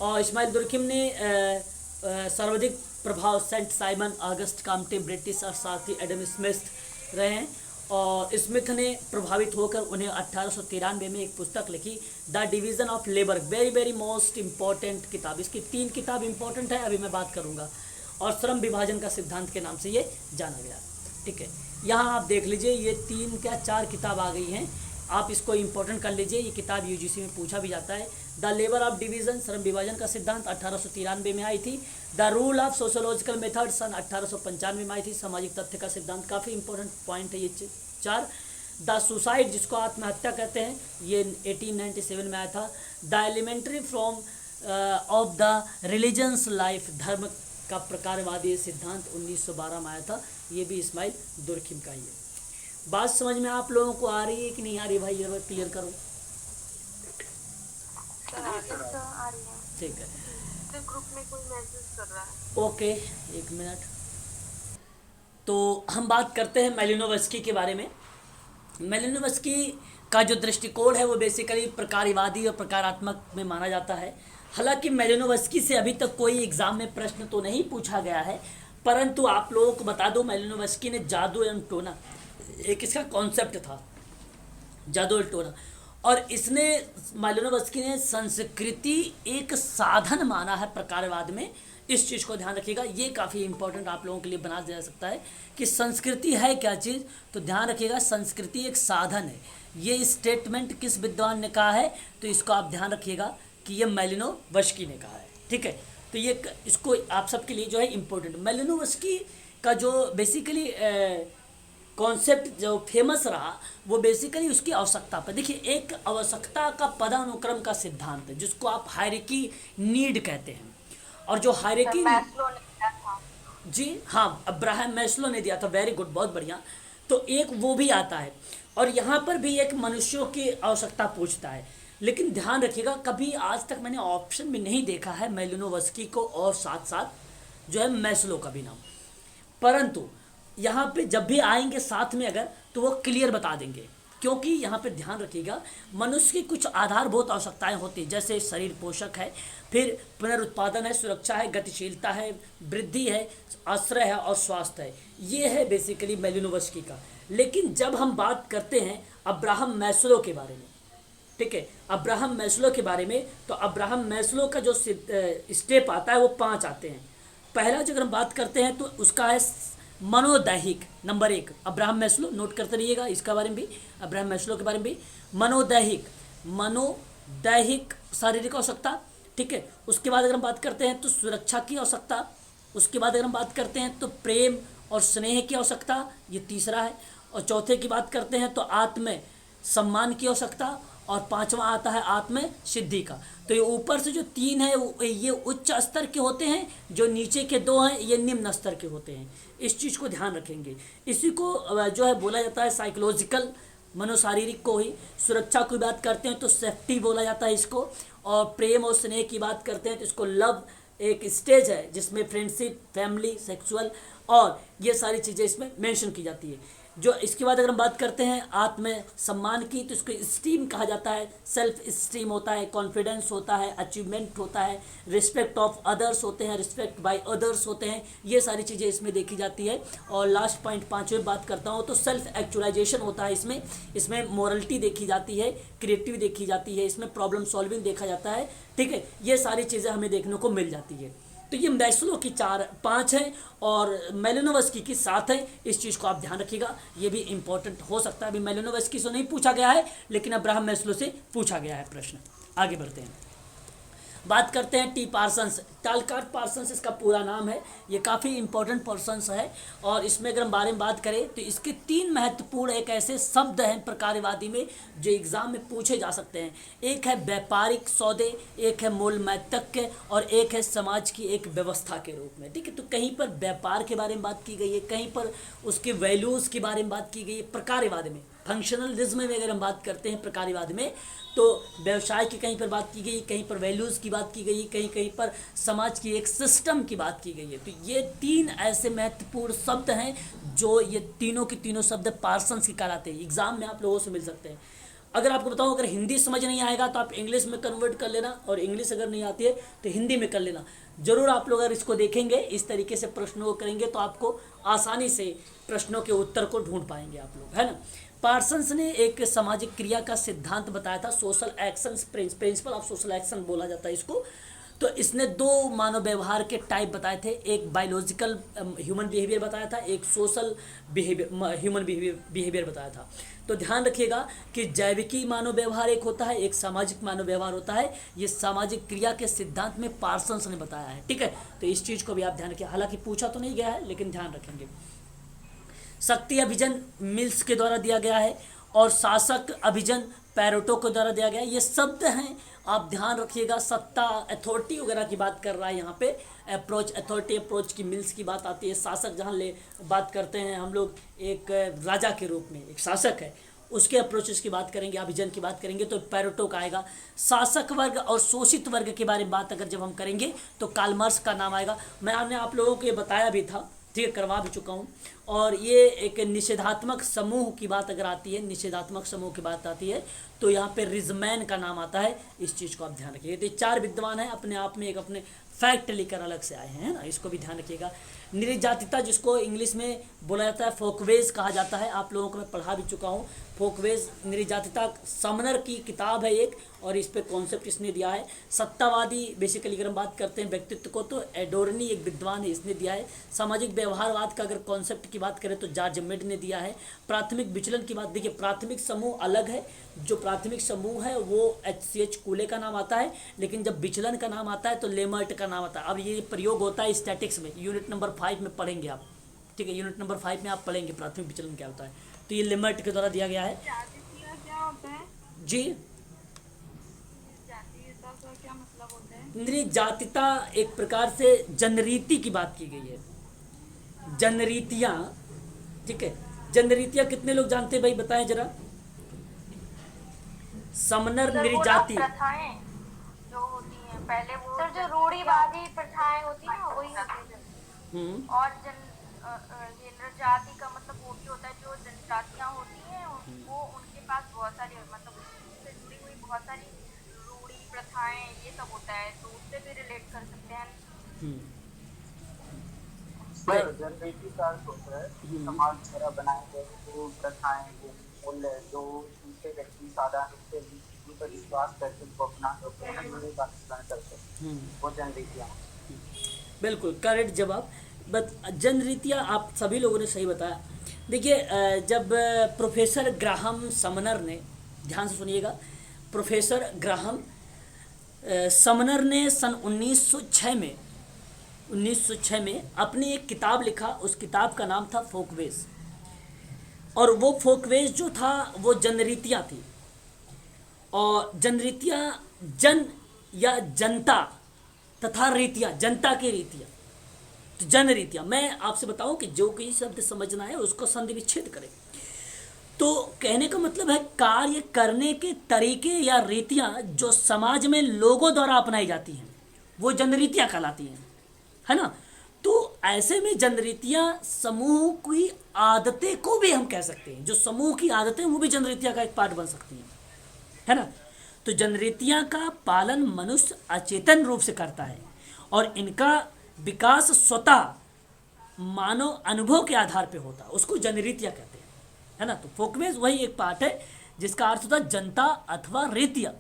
और इस्माइल दुर्खिम ने सर्वाधिक प्रभाव Saint Simon, Auguste Comte, British और साथ ही एडम स्मिथ रहे हैं। और स्मिथ ने प्रभावित होकर उन्हें 1893 में एक पुस्तक लिखी, the division of labour, very most important किताब। इसकी 3 किताब इंपॉर्टेंट है, अभी मैं बात करूँगा। और श्रम विभाजन का सिद्धांत के नाम से ये जाना गया, ठीक है। यहाँ आप देख लीजिए ये 3 क्या 4 किताब आ गई हैं, आप इसको इंपॉर्टेंट कर लीजिए। ये किताब UGC में पूछा भी जाता है। द लेबर ऑफ डिवीज़न, श्रम विभाजन का सिद्धांत 1893 में आई थी। The rule of sociological method सन 1895 में आई थी। सामाजिक तथ्य का सिद्धांत, काफ़ी इंपॉर्टेंट पॉइंट है ये 4। द सुसाइड, जिसको आत्महत्या कहते हैं, ये 1897 में आया था। The elementary forms of the religious life, धर्म का प्रकारवादी सिद्धांत 1912 में आया था। ये भी इस्माइल दुर्खिम का ही है। बात समझ में आप लोगों को आ रही है कि नहीं आ रही भाई, ये क्लियर करो। ठीक है, ग्रुप में कोई मैसेज कर रहा है। ओके, एक मिनट। तो हम बात करते हैं मैलिनोवस्की के बारे में। मैलिनोवस्की का जो दृष्टिकोण है वो बेसिकली प्रकारवादी और प्रकारात्मक में माना जाता है। हालांकि मैलिनोवस्की से अभी तक कोई एग्जाम में प्रश्न तो नहीं पूछा गया है, परंतु आप लोगों को बता दो मैलिनोवस्की ने जादू एवं टोना, एक इसका कॉन्सेप्ट था जादू और टोना, और इसने मैलिनोवस्की ने संस्कृति एक साधन माना है प्रकारवाद में। इस चीज़ को ध्यान रखिएगा, ये काफ़ी इंपॉर्टेंट आप लोगों के लिए बना दिया जा सकता है कि संस्कृति है क्या चीज़। तो ध्यान रखिएगा, संस्कृति एक साधन है। ये स्टेटमेंट किस विद्वान ने कहा है, तो इसको आप ध्यान रखिएगा कि ये मैलिनोवस्की ने कहा है, ठीक है। तो ये इसको आप सबके लिए जो है इम्पोर्टेंट, मैलिनोवस्की का जो बेसिकली कॉन्सेप्ट जो फेमस रहा वो बेसिकली उसकी आवश्यकता पर। देखिए एक आवश्यकता का पदानुक्रम का सिद्धांत है जिसको आप हायरार्की नीड कहते हैं। और जो हायरार्की जी हाँ, अब्राहम मैस्लो ने दिया था, वेरी गुड, बहुत बढ़िया। तो एक वो भी आता है और यहाँ पर भी एक मनुष्यों की आवश्यकता पूछता है। लेकिन ध्यान रखिएगा, कभी आज तक मैंने ऑप्शन में नहीं देखा है मैलिनोवस्की को और साथ साथ जो है मैस्लो का भी नाम, परंतु यहाँ पे जब भी आएंगे साथ में अगर तो वो क्लियर बता देंगे। क्योंकि यहाँ पे ध्यान रखिएगा, मनुष्य की कुछ आधारभूत आवश्यकताएं होती हैं, जैसे शरीर पोषक है, फिर पुनरुत्पादन है, सुरक्षा है, गतिशीलता है, वृद्धि है, आश्रय है और स्वास्थ्य है। ये है बेसिकली मैलिनोवस्की का। लेकिन जब हम बात करते हैं अब्राहम मैस्लो के बारे में, ठीक है, अब्राहम मैस्लो के बारे में, तो अब्राहम मैस्लो का जो स्टेप आता है वो 5 आते हैं। पहला जो अगर हम बात करते हैं तो उसका है मनोदैहिक, नंबर 1 अब्राहम मैस्लो, नोट करते रहिएगा इसका बारे में भी, अब्राहम मैस्लो के बारे में भी। मनोदैहिक शारीरिक आवश्यकता, ठीक है। उसके बाद अगर हम बात करते हैं तो सुरक्षा की आवश्यकता। उसके बाद अगर हम बात करते हैं तो प्रेम और स्नेह की आवश्यकता, ये तीसरा है। और चौथे की बात करते हैं तो आत्म सम्मान की आवश्यकता, और पांचवा आता है आत्म सिद्धि का। तो ये ऊपर से जो तीन है ये उच्च स्तर के होते हैं, जो नीचे के दो हैं ये निम्न स्तर के होते हैं। इस चीज़ को ध्यान रखेंगे। इसी को जो है बोला जाता है साइकोलॉजिकल, मनोशारीरिक को ही। सुरक्षा की बात करते हैं तो सेफ्टी बोला जाता है इसको। और प्रेम और स्नेह की बात करते हैं तो इसको लव, एक स्टेज है जिसमें फ्रेंडशिप, फैमिली, सेक्सुअल और ये सारी चीज़ें इसमें मेंशन की जाती है। जो इसके बाद अगर हम बात करते हैं आत्म सम्मान की, तो इसको स्टीम कहा जाता है। सेल्फ स्टीम होता है, कॉन्फिडेंस होता है, अचीवमेंट होता है, रिस्पेक्ट ऑफ अदर्स होते हैं, रिस्पेक्ट बाय अदर्स होते हैं, ये सारी चीज़ें इसमें देखी जाती है। और लास्ट पॉइंट पाँचवें बात करता हूँ तो सेल्फ एक्चुअलाइजेशन होता है इसमें मोरलिटी देखी जाती है, क्रिएटिव देखी जाती है, इसमें प्रॉब्लम सॉल्विंग देखा जाता है। ठीक है, ये सारी चीज़ें हमें देखने को मिल जाती है। तो ये मैस्लो की 4-5 है और मेलिनोवस्की की 7 है। इस चीज़ को आप ध्यान रखिएगा, ये भी इंपॉर्टेंट हो सकता है। अभी मेलिनोवस्की से नहीं पूछा गया है, लेकिन अब्राहम मैस्लो से पूछा गया है प्रश्न। आगे बढ़ते हैं, बात करते हैं टी पार्सन्स। टालकाट पार्सन्स इसका पूरा नाम है। ये काफ़ी इंपॉर्टेंट पर्सन्स है और इसमें अगर हम बारे में बात करें तो इसके 3 महत्वपूर्ण एक ऐसे शब्द हैं प्रकारवादी में जो एग्जाम में पूछे जा सकते हैं। एक है व्यापारिक सौदे, एक है मूलमैतक्य और एक है समाज की एक व्यवस्था के रूप में। ठीक है, तो कहीं पर व्यापार के बारे में बात की गई है, कहीं पर उसके वैल्यूज़ के बारे में बात की गई है। प्रकारवाद में, फंक्शनलिज्म में अगर हम बात करते हैं प्रकारवाद में, तो व्यवसाय की कहीं पर बात की गई, कहीं पर वैल्यूज़ की बात की गई, कहीं कहीं पर समाज की एक सिस्टम की बात की गई है। तो ये 3 ऐसे महत्वपूर्ण शब्द हैं जो ये तीनों के तीनों शब्द पार्सन्स के कहलाते हैं। एग्जाम में आप लोगों से मिल सकते हैं। अगर आपको बताऊं, अगर हिंदी समझ नहीं आएगा तो आप इंग्लिश में कन्वर्ट कर लेना, और इंग्लिश अगर नहीं आती है तो हिंदी में कर लेना। जरूर आप लोग अगर इसको देखेंगे, इस तरीके से प्रश्नों को करेंगे तो आपको आसानी से प्रश्नों के उत्तर को ढूंढ पाएंगे आप लोग, है ना। पार्सन्स ने एक सामाजिक क्रिया का सिद्धांत बताया था, social action principle of social action बोला जाता है इसको। तो इसने 2 मानव व्यवहार के टाइप बताए थे, एक बायोलॉजिकल ह्यूमन बिहेवियर बताया था, एक सोशल बिहेवियर ह्यूमन बिहेवियर बताया था। तो ध्यान रखिएगा कि जैविकी मानव व्यवहार एक होता है, एक सामाजिक मानव व्यवहार होता है। ये सामाजिक क्रिया के सिद्धांत में पार्सन्स ने बताया है। ठीक है, तो इस चीज़ को भी आप ध्यान रखिए। हालांकि पूछा तो नहीं गया है, लेकिन ध्यान रखेंगे। शक्ति अभिजन मिल्स के द्वारा दिया गया है और शासक अभिजन पैरोटो के द्वारा दिया गया है। ये शब्द हैं, आप ध्यान रखिएगा। सत्ता, अथॉरिटी वगैरह की बात कर रहा है यहाँ पे। अप्रोच, अथॉरिटी अप्रोच की मिल्स की बात आती है। शासक जहाँ बात करते हैं हम लोग, एक राजा के रूप में एक शासक है, उसके अप्रोचेस की बात करेंगे, अभिजन की बात करेंगे तो पैरोटो का आएगा। शासक वर्ग और शोषित वर्ग के बारे में बात अगर जब हम करेंगे तो कार्ल मार्क्स का नाम आएगा। मैंने आप लोगों को ये बताया भी था, ठीक है, करवा भी चुका हूँ। और ये एक निषेधात्मक समूह की बात अगर आती है, निषेधात्मक समूह की बात आती है तो यहाँ पे रिजमैन का नाम आता है। इस चीज़ को आप ध्यान रखिए। तो 4 विद्वान हैं, अपने आप में एक अपने फैक्ट लेकर अलग से आए हैं ना, इसको भी ध्यान रखिएगा। निर्जातिता, जिसको इंग्लिश में बोला जाता है फोकवेज कहा जाता है, आप लोगों को मैं पढ़ा भी चुका हूँ। फोकवेज निर्जातिता समनर की किताब है एक, और इस पे कॉन्सेप्ट इसने दिया है। सत्तावादी, बेसिकली अगर हम बात करते हैं व्यक्तित्व को तो एडोर्नी एक विद्वान है, इसने दिया है। सामाजिक व्यवहारवाद का अगर कॉन्सेप्ट की बात करें तो जॉर्ज मेड ने दिया है। प्राथमिक विचलन की बात, देखिए प्राथमिक समूह अलग है, जो प्राथमिक समूह है वो HCH कूले का नाम आता है, लेकिन जब विचलन का नाम आता है तो लेमर्ट का नाम आता है। अब ये प्रयोग होता है स्टैटिक्स में, यूनिट नंबर 5 में पढ़ेंगे आप। ठीक है, यूनिट नंबर 5 में आप पढ़ेंगे प्राथमिक विचलन क्या होता है। तो ये लेमर्ट के द्वारा दिया गया है। जातीय क्या होता है? जी, जातीयता का क्या मतलब होता है? निर्जातिता एक प्रकार से जनरीति की बात की गई है। जनरीतियाँ, ठीक है, जनरीतियाँ कितने लोग जानते हैं भाई, बताएं जरा। समनर निर्जाति, प्रथाएं जो होती हैं पहले, वो सर जो रूढ़िवादी प्रथाएं होती हैं वही होती हैं। और ये नरजाति का मतलब वो भी होता है जो जनजातियां होती हैं, वो उनके पास बहुत सारी मतलब उससे जुड़ी हुई बहुत सारी रूढ़ी प्रथाएं ये सब होता है, तो उससे भी रिलेट कर सकते हैं। सर जनरीति का अर्थ होता है समाज द्वारा बनाए गए जो प्रथाएं, जो मूल्य, जो दूसरे व्यक्ति साधारण रूप से उन पर विश्वास करके उनको अपना करते हैं, वो जनरीतियाँ। बिल्कुल करेक्ट जवाब। बट जनरीतियाँ आप सभी लोगों ने सही बताया। देखिए, जब प्रोफेसर ग्राहम समनर ने, ध्यान से सुनिएगा, प्रोफेसर ग्राहम समनर ने सन 1906 में 1906 में अपनी एक किताब लिखा, उस किताब का नाम था फोकवेज। और वो फोकवेज जो था वो जनरीतियाँ थी, और जनरीतियाँ जन या जनता तथा रीतियाँ, जनता की रीतियाँ, तो जन रीतियाँ। मैं आपसे बताऊं कि जो कोई शब्द समझना है उसको संधि विच्छेद करें। तो कहने का मतलब है कार्य करने के तरीके या रीतियाँ जो समाज में लोगों द्वारा अपनाई जाती हैं वो जनरीतियाँ कहलाती हैं, है ना। तो ऐसे में जनरीतियाँ समूह की आदतें को भी हम कह सकते हैं, जो समूह की आदतें वो भी जनरीतियाँ का एक पार्ट बन सकती हैं, है ना। तो जनरीतियाँ का पालन मनुष्य अचेतन रूप से करता है और इनका विकास स्वतः मानव अनुभव के आधार पे होता है, उसको जनरीतियाँ कहते हैं, है ना। तो फोकवेज वही एक पार्ट है जिसका अर्थ होता है जनता अथवा रीतियाँ,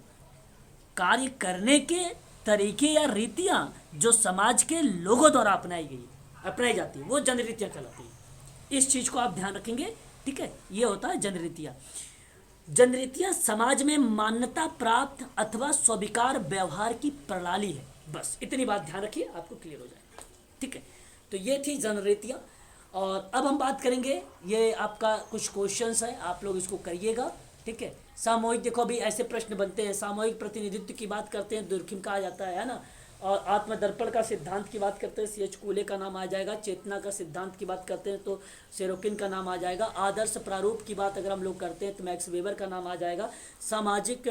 कार्य करने के तरीके या रीतियाँ जो समाज के लोगों द्वारा अपनाई जाती है वो जनरीतियाँ कहलाती है। इस चीज़ को आप ध्यान रखेंगे, ठीक है। ये होता है जनरीतियाँ। जनरीतियाँ समाज में मान्यता प्राप्त अथवा स्वीकार व्यवहार की प्रणाली है। बस इतनी बात ध्यान रखिए, आपको क्लियर हो जाएगा, ठीक है। तो ये थी जनरीतियाँ। और अब हम बात करेंगे, ये आपका कुछ क्वेश्चंस है, आप लोग इसको करिएगा, ठीक है। सामूहिक, देखो अभी ऐसे प्रश्न बनते हैं, सामूहिक प्रतिनिधित्व की बात करते हैं, दुर्खिम कहा जाता है ना। और आत्मदर्पण का सिद्धांत की बात करते हैं, C.H. कूले का नाम आ जाएगा। चेतना का सिद्धांत की बात करते हैं तो सेरोकिन का नाम आ जाएगा। आदर्श प्रारूप की बात अगर हम लोग करते हैं तो मैक्स वेबर का नाम आ जाएगा। सामाजिक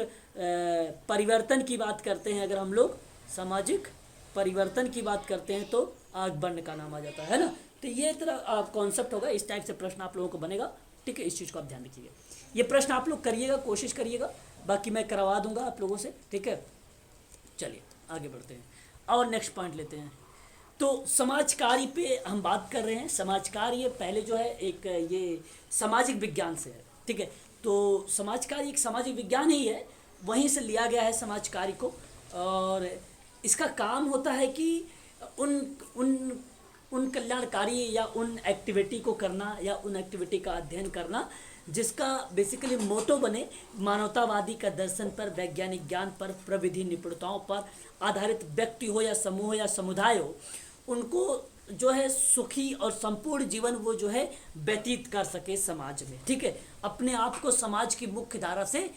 परिवर्तन की बात करते हैं, अगर हम लोग सामाजिक परिवर्तन की बात करते हैं तो आगबर्न का नाम आ जाता है ना। तो ये तरह कॉन्सेप्ट होगा, इस टाइप से प्रश्न आप लोगों को बनेगा, ठीक है। इस चीज़ को आप ध्यान रखिएगा, ये प्रश्न आप लोग करिएगा, कोशिश करिएगा, बाकी मैं करवा दूंगा आप लोगों से, ठीक है। चलिए आगे बढ़ते हैं और नेक्स्ट पॉइंट लेते हैं। तो समाज कार्य पे हम बात कर रहे हैं। समाज कार्य पहले जो है एक ये सामाजिक विज्ञान से है, ठीक है। तो समाज कार्य एक सामाजिक विज्ञान ही है, वहीं से लिया गया है समाज कार्य को। और इसका काम होता है कि उन उन उन कल्याणकारी या उन एक्टिविटी को करना या उन एक्टिविटी का अध्ययन करना जिसका बेसिकली मोटो बने मानवतावादी का दर्शन पर, वैज्ञानिक ज्ञान पर, प्रविधि निपुणताओं पर आधारित व्यक्ति हो या समूह हो या समुदाय हो, उनको जो है सुखी और संपूर्ण जीवन वो जो है व्यतीत कर सके समाज में, ठीक है। अपने आप को समाज की मुख्य धारा से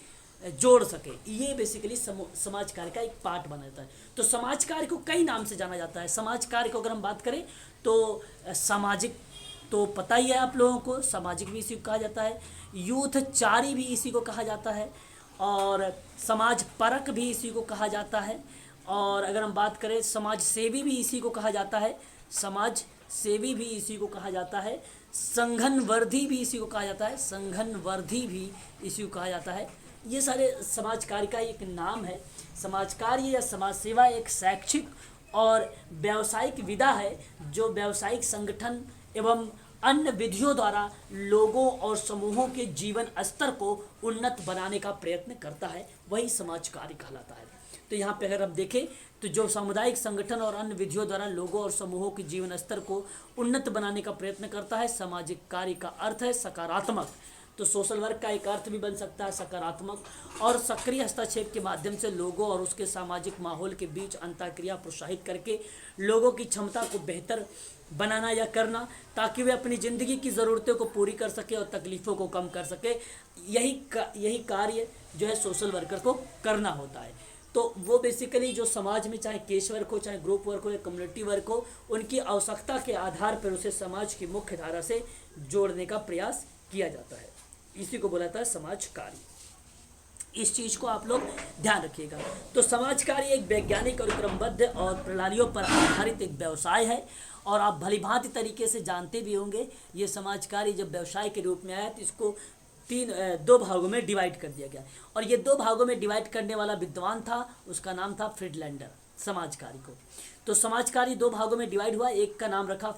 जोड़ सके, ये बेसिकली समाज कार्य का एक पार्ट बना जाता है। तो समाज कार्य को कई नाम से जाना जाता है। समाज कार्य को अगर हम बात करें तो सामाजिक, तो पता ही है आप लोगों को, सामाजिक भी इसी को कहा जाता है। यूथचारी भी इसी को कहा जाता है, और समाज परक भी इसी को कहा जाता है। और अगर हम बात करें समाज सेवी भी इसी को कहा जाता है, समाज सेवी भी इसी को कहा जाता है। संघनवर्धी भी इसी को कहा जाता है, संघनवर्धी भी इसी को कहा जाता है। ये सारे समाज कार्य का एक नाम है। समाज कार्य या समाज सेवा एक शैक्षिक और व्यावसायिक विधा है जो व्यावसायिक संगठन एवं अन्य विधियों द्वारा लोगों और समूहों के जीवन स्तर को उन्नत बनाने का प्रयत्न करता है, वही समाज कार्य कहलाता है। तो यहाँ पे अगर हम देखें तो जो सामुदायिक संगठन और अन्य विधियों द्वारा लोगों और समूहों के जीवन स्तर को उन्नत बनाने का प्रयत्न करता है, सामाजिक कार्य का अर्थ है सकारात्मक। तो सोशल वर्क का एक अर्थ भी बन सकता है सकारात्मक, और सक्रिय हस्तक्षेप के माध्यम से लोगों और उसके सामाजिक माहौल के बीच अंतःक्रिया प्रोत्साहित करके लोगों की क्षमता को बेहतर बनाना या करना, ताकि वे अपनी ज़िंदगी की ज़रूरतों को पूरी कर सके और तकलीफ़ों को कम कर सके। यही कार्य जो है सोशल वर्कर को करना होता है। तो वो बेसिकली जो समाज में चाहे केस वर्क हो, चाहे ग्रुप वर्क हो या कम्युनिटी वर्क हो, उनकी आवश्यकता के आधार पर उसे समाज की मुख्य धारा से जोड़ने का प्रयास किया जाता है, इसी को बोला जाता है समाज कार्य। इस चीज़ को आप लोग ध्यान रखिएगा। तो समाज कार्य एक वैज्ञानिक और क्रमबद्ध और प्रणालियों पर आधारित एक व्यवसाय है, और आप भलीभांति तरीके से जानते भी होंगे। ये समाज कार्य जब व्यवसाय के रूप में आया तो इसको दो भागों में डिवाइड कर दिया गया, और ये दो भागों में डिवाइड करने वाला विद्वान था, उसका नाम था फ्रीडलैंडर। समाज कार्य को तो समाज कार्य दो भागों में डिवाइड हुआ, एक का नाम रखा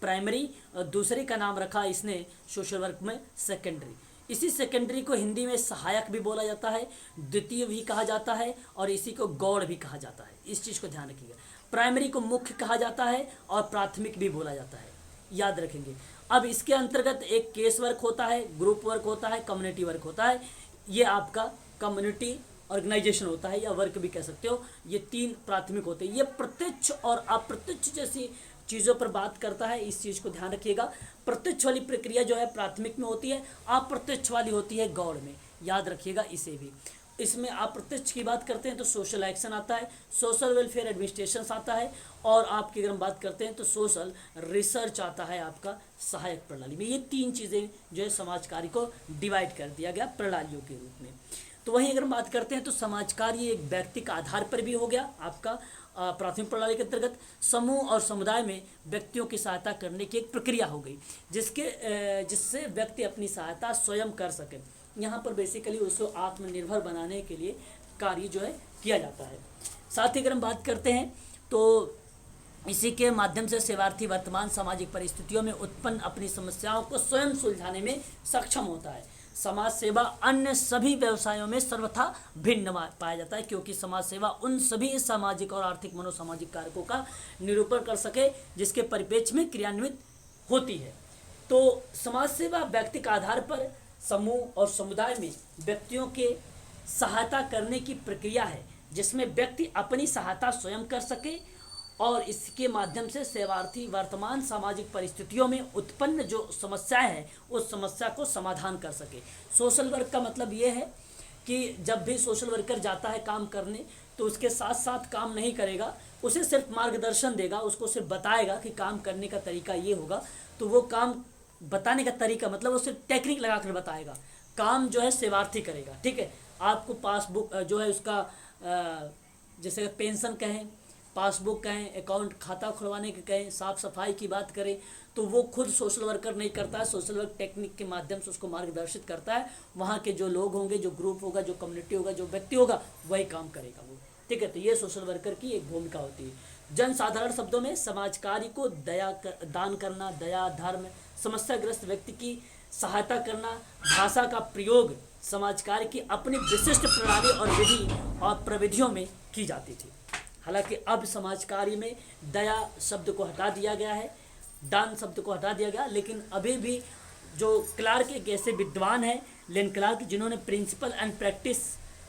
प्राइमरी और दूसरे का नाम रखा इसने सोशल वर्क में सेकेंडरी। इसी सेकेंडरी को हिंदी में सहायक भी बोला जाता है, द्वितीय भी कहा जाता है, और इसी को गौड़ भी कहा जाता है। इस चीज़ को ध्यान रखिएगा। प्राइमरी को मुख्य कहा जाता है और प्राथमिक भी बोला जाता है, याद रखेंगे। अब इसके अंतर्गत एक केस वर्क होता है, ग्रुप वर्क होता है, कम्युनिटी वर्क होता है। ये आपका कम्युनिटी ऑर्गेनाइजेशन होता है या वर्क भी कह सकते हो। ये 3 प्राथमिक होते हैं। ये प्रत्यक्ष और अप्रत्यक्ष जैसी चीज़ों पर बात करता है, इस चीज़ को ध्यान रखिएगा। प्रत्यक्ष वाली प्रक्रिया जो है प्राथमिक में होती है, अप्रत्यक्ष वाली होती है गौड़ में, याद रखिएगा इसे भी। इसमें अप्रत्यक्ष की बात करते हैं तो सोशल एक्शन आता है, सोशल वेलफेयर एडमिनिस्ट्रेशन आता है, और आपकी अगर हम बात करते हैं तो सोशल रिसर्च आता है आपका सहायक प्रणाली में। ये 3 चीज़ें जो है समाज कार्य को डिवाइड कर दिया गया प्रणालियों के रूप में। तो वहीं अगर हम बात करते हैं तो समाज कार्य एक व्यक्ति का आधार पर भी हो गया आपका प्राथमिक प्रणाली के अंतर्गत। समूह और समुदाय में व्यक्तियों की सहायता करने की एक प्रक्रिया हो गई, जिससे व्यक्ति अपनी सहायता स्वयं कर सके। यहाँ पर बेसिकली उसको आत्मनिर्भर बनाने के लिए कार्य जो है किया जाता है। साथ ही अगर हम बात करते हैं तो इसी के माध्यम से सेवार्थी वर्तमान सामाजिक परिस्थितियों में उत्पन्न अपनी समस्याओं को स्वयं सुलझाने में सक्षम होता है। समाज सेवा अन्य सभी व्यवसायों में सर्वथा भिन्न पाया जाता है, क्योंकि समाज सेवा उन सभी सामाजिक और आर्थिक मनोसामाजिक कारकों का निरूपण कर सके जिसके परिप्रेक्ष्य में क्रियान्वित होती है। तो समाज सेवा व्यक्ति के आधार पर समूह और समुदाय में व्यक्तियों के सहायता करने की प्रक्रिया है, जिसमें व्यक्ति अपनी सहायता स्वयं कर सके और इसके माध्यम से सेवार्थी वर्तमान सामाजिक परिस्थितियों में उत्पन्न जो समस्याएं हैं उस समस्या को समाधान कर सके। सोशल वर्क का मतलब ये है कि जब भी सोशल वर्कर जाता है काम करने तो उसके साथ साथ काम नहीं करेगा, उसे सिर्फ मार्गदर्शन देगा, उसको सिर्फ बताएगा कि काम करने का तरीका ये होगा। तो वो काम बताने का तरीका मतलब वो सिर्फ टेक्निक लगा कर बताएगा, काम जो है सेवार्थी करेगा। ठीक है, आपको पासबुक जो है उसका जैसे पेंशन कहें, पासबुक कहें, अकाउंट खाता खुलवाने के कहें, साफ़ सफाई की बात करें, तो वो खुद सोशल वर्कर नहीं करता है। सोशल वर्क टेक्निक के माध्यम से उसको मार्गदर्शित करता है। वहाँ के जो लोग होंगे, जो ग्रुप होगा, जो कम्युनिटी होगा, जो व्यक्ति होगा, वही काम करेगा वो। ठीक है, तो ये सोशल वर्कर की एक भूमिका होती है। जन साधारण शब्दों में समाज कार्य को दान करना, दया, धर्म, समस्याग्रस्त व्यक्ति की सहायता करना, भाषा का प्रयोग समाज कार्य की अपनी विशिष्ट प्रणाली और विधि और प्रविधियों में की जाती थी। हालांकि अब समाज कार्य में दया शब्द को हटा दिया गया है, दान शब्द को हटा दिया गया, लेकिन अभी भी जो क्लार्क एक ऐसे विद्वान हैं लेन क्लार्क, जिन्होंने principle and practice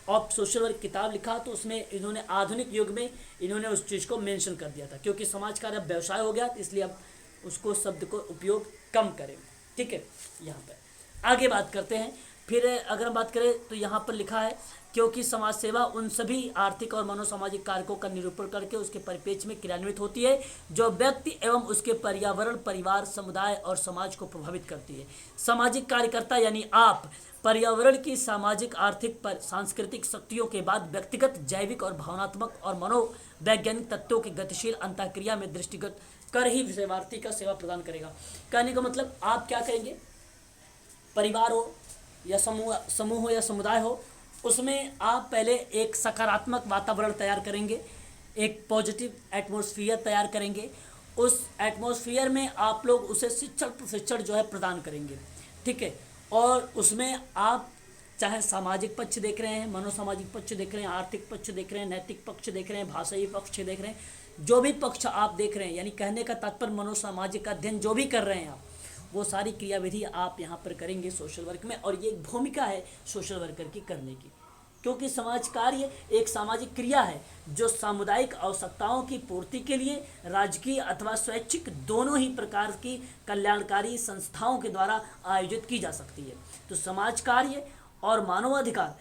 of social work किताब लिखा, तो उसमें इन्होंने आधुनिक युग में इन्होंने उस चीज़ को मेंशन कर दिया था, क्योंकि समाज कार्य अब व्यवसाय हो गया, इसलिए अब उसको शब्द को उपयोग कम करें। ठीक है, यहाँ पर आगे बात करते हैं। फिर अगर हम बात करें तो यहाँ पर लिखा है, क्योंकि समाज सेवा उन सभी आर्थिक और मनोसामाजिक कारकों का निरूपण करके उसके परिप्रेक्ष्य में क्रियान्वित होती है जो व्यक्ति एवं उसके पर्यावरण, परिवार, समुदाय और समाज को प्रभावित करती है। सामाजिक कार्यकर्ता यानी आप पर्यावरण की सामाजिक, आर्थिक, सांस्कृतिक शक्तियों के बाद व्यक्तिगत, जैविक और भावनात्मक और मनोवैज्ञानिक तत्वों की गतिशील अंतःक्रिया में दृष्टिगत कर ही सेवार्थी का सेवा प्रदान करेगा। कहने का मतलब आप क्या करेंगे, परिवार हो या समूह हो या समुदाय हो, उसमें आप पहले एक सकारात्मक वातावरण तैयार करेंगे, एक पॉजिटिव एटमॉस्फेयर तैयार करेंगे। उस एटमॉस्फेयर में आप लोग उसे शिक्षण प्रशिक्षण जो है प्रदान करेंगे। ठीक है, और उसमें आप चाहे सामाजिक पक्ष देख रहे हैं, मनोसामाजिक पक्ष देख रहे हैं, आर्थिक पक्ष देख रहे हैं, नैतिक पक्ष देख रहे हैं, भाषाई पक्ष देख रहे हैं, जो भी पक्ष आप देख रहे हैं, यानी कहने का तात्पर्य मनोसामाजिक का अध्ययन जो भी कर रहे हैं आप, वो सारी क्रियाविधि आप यहाँ पर करेंगे सोशल वर्क में। और ये एक भूमिका है सोशल वर्कर की करने की, क्योंकि समाज कार्य एक सामाजिक क्रिया है जो सामुदायिक आवश्यकताओं की पूर्ति के लिए राजकीय अथवा स्वैच्छिक दोनों ही प्रकार की कल्याणकारी संस्थाओं के द्वारा आयोजित की जा सकती है। तो समाज कार्य और मानवाधिकार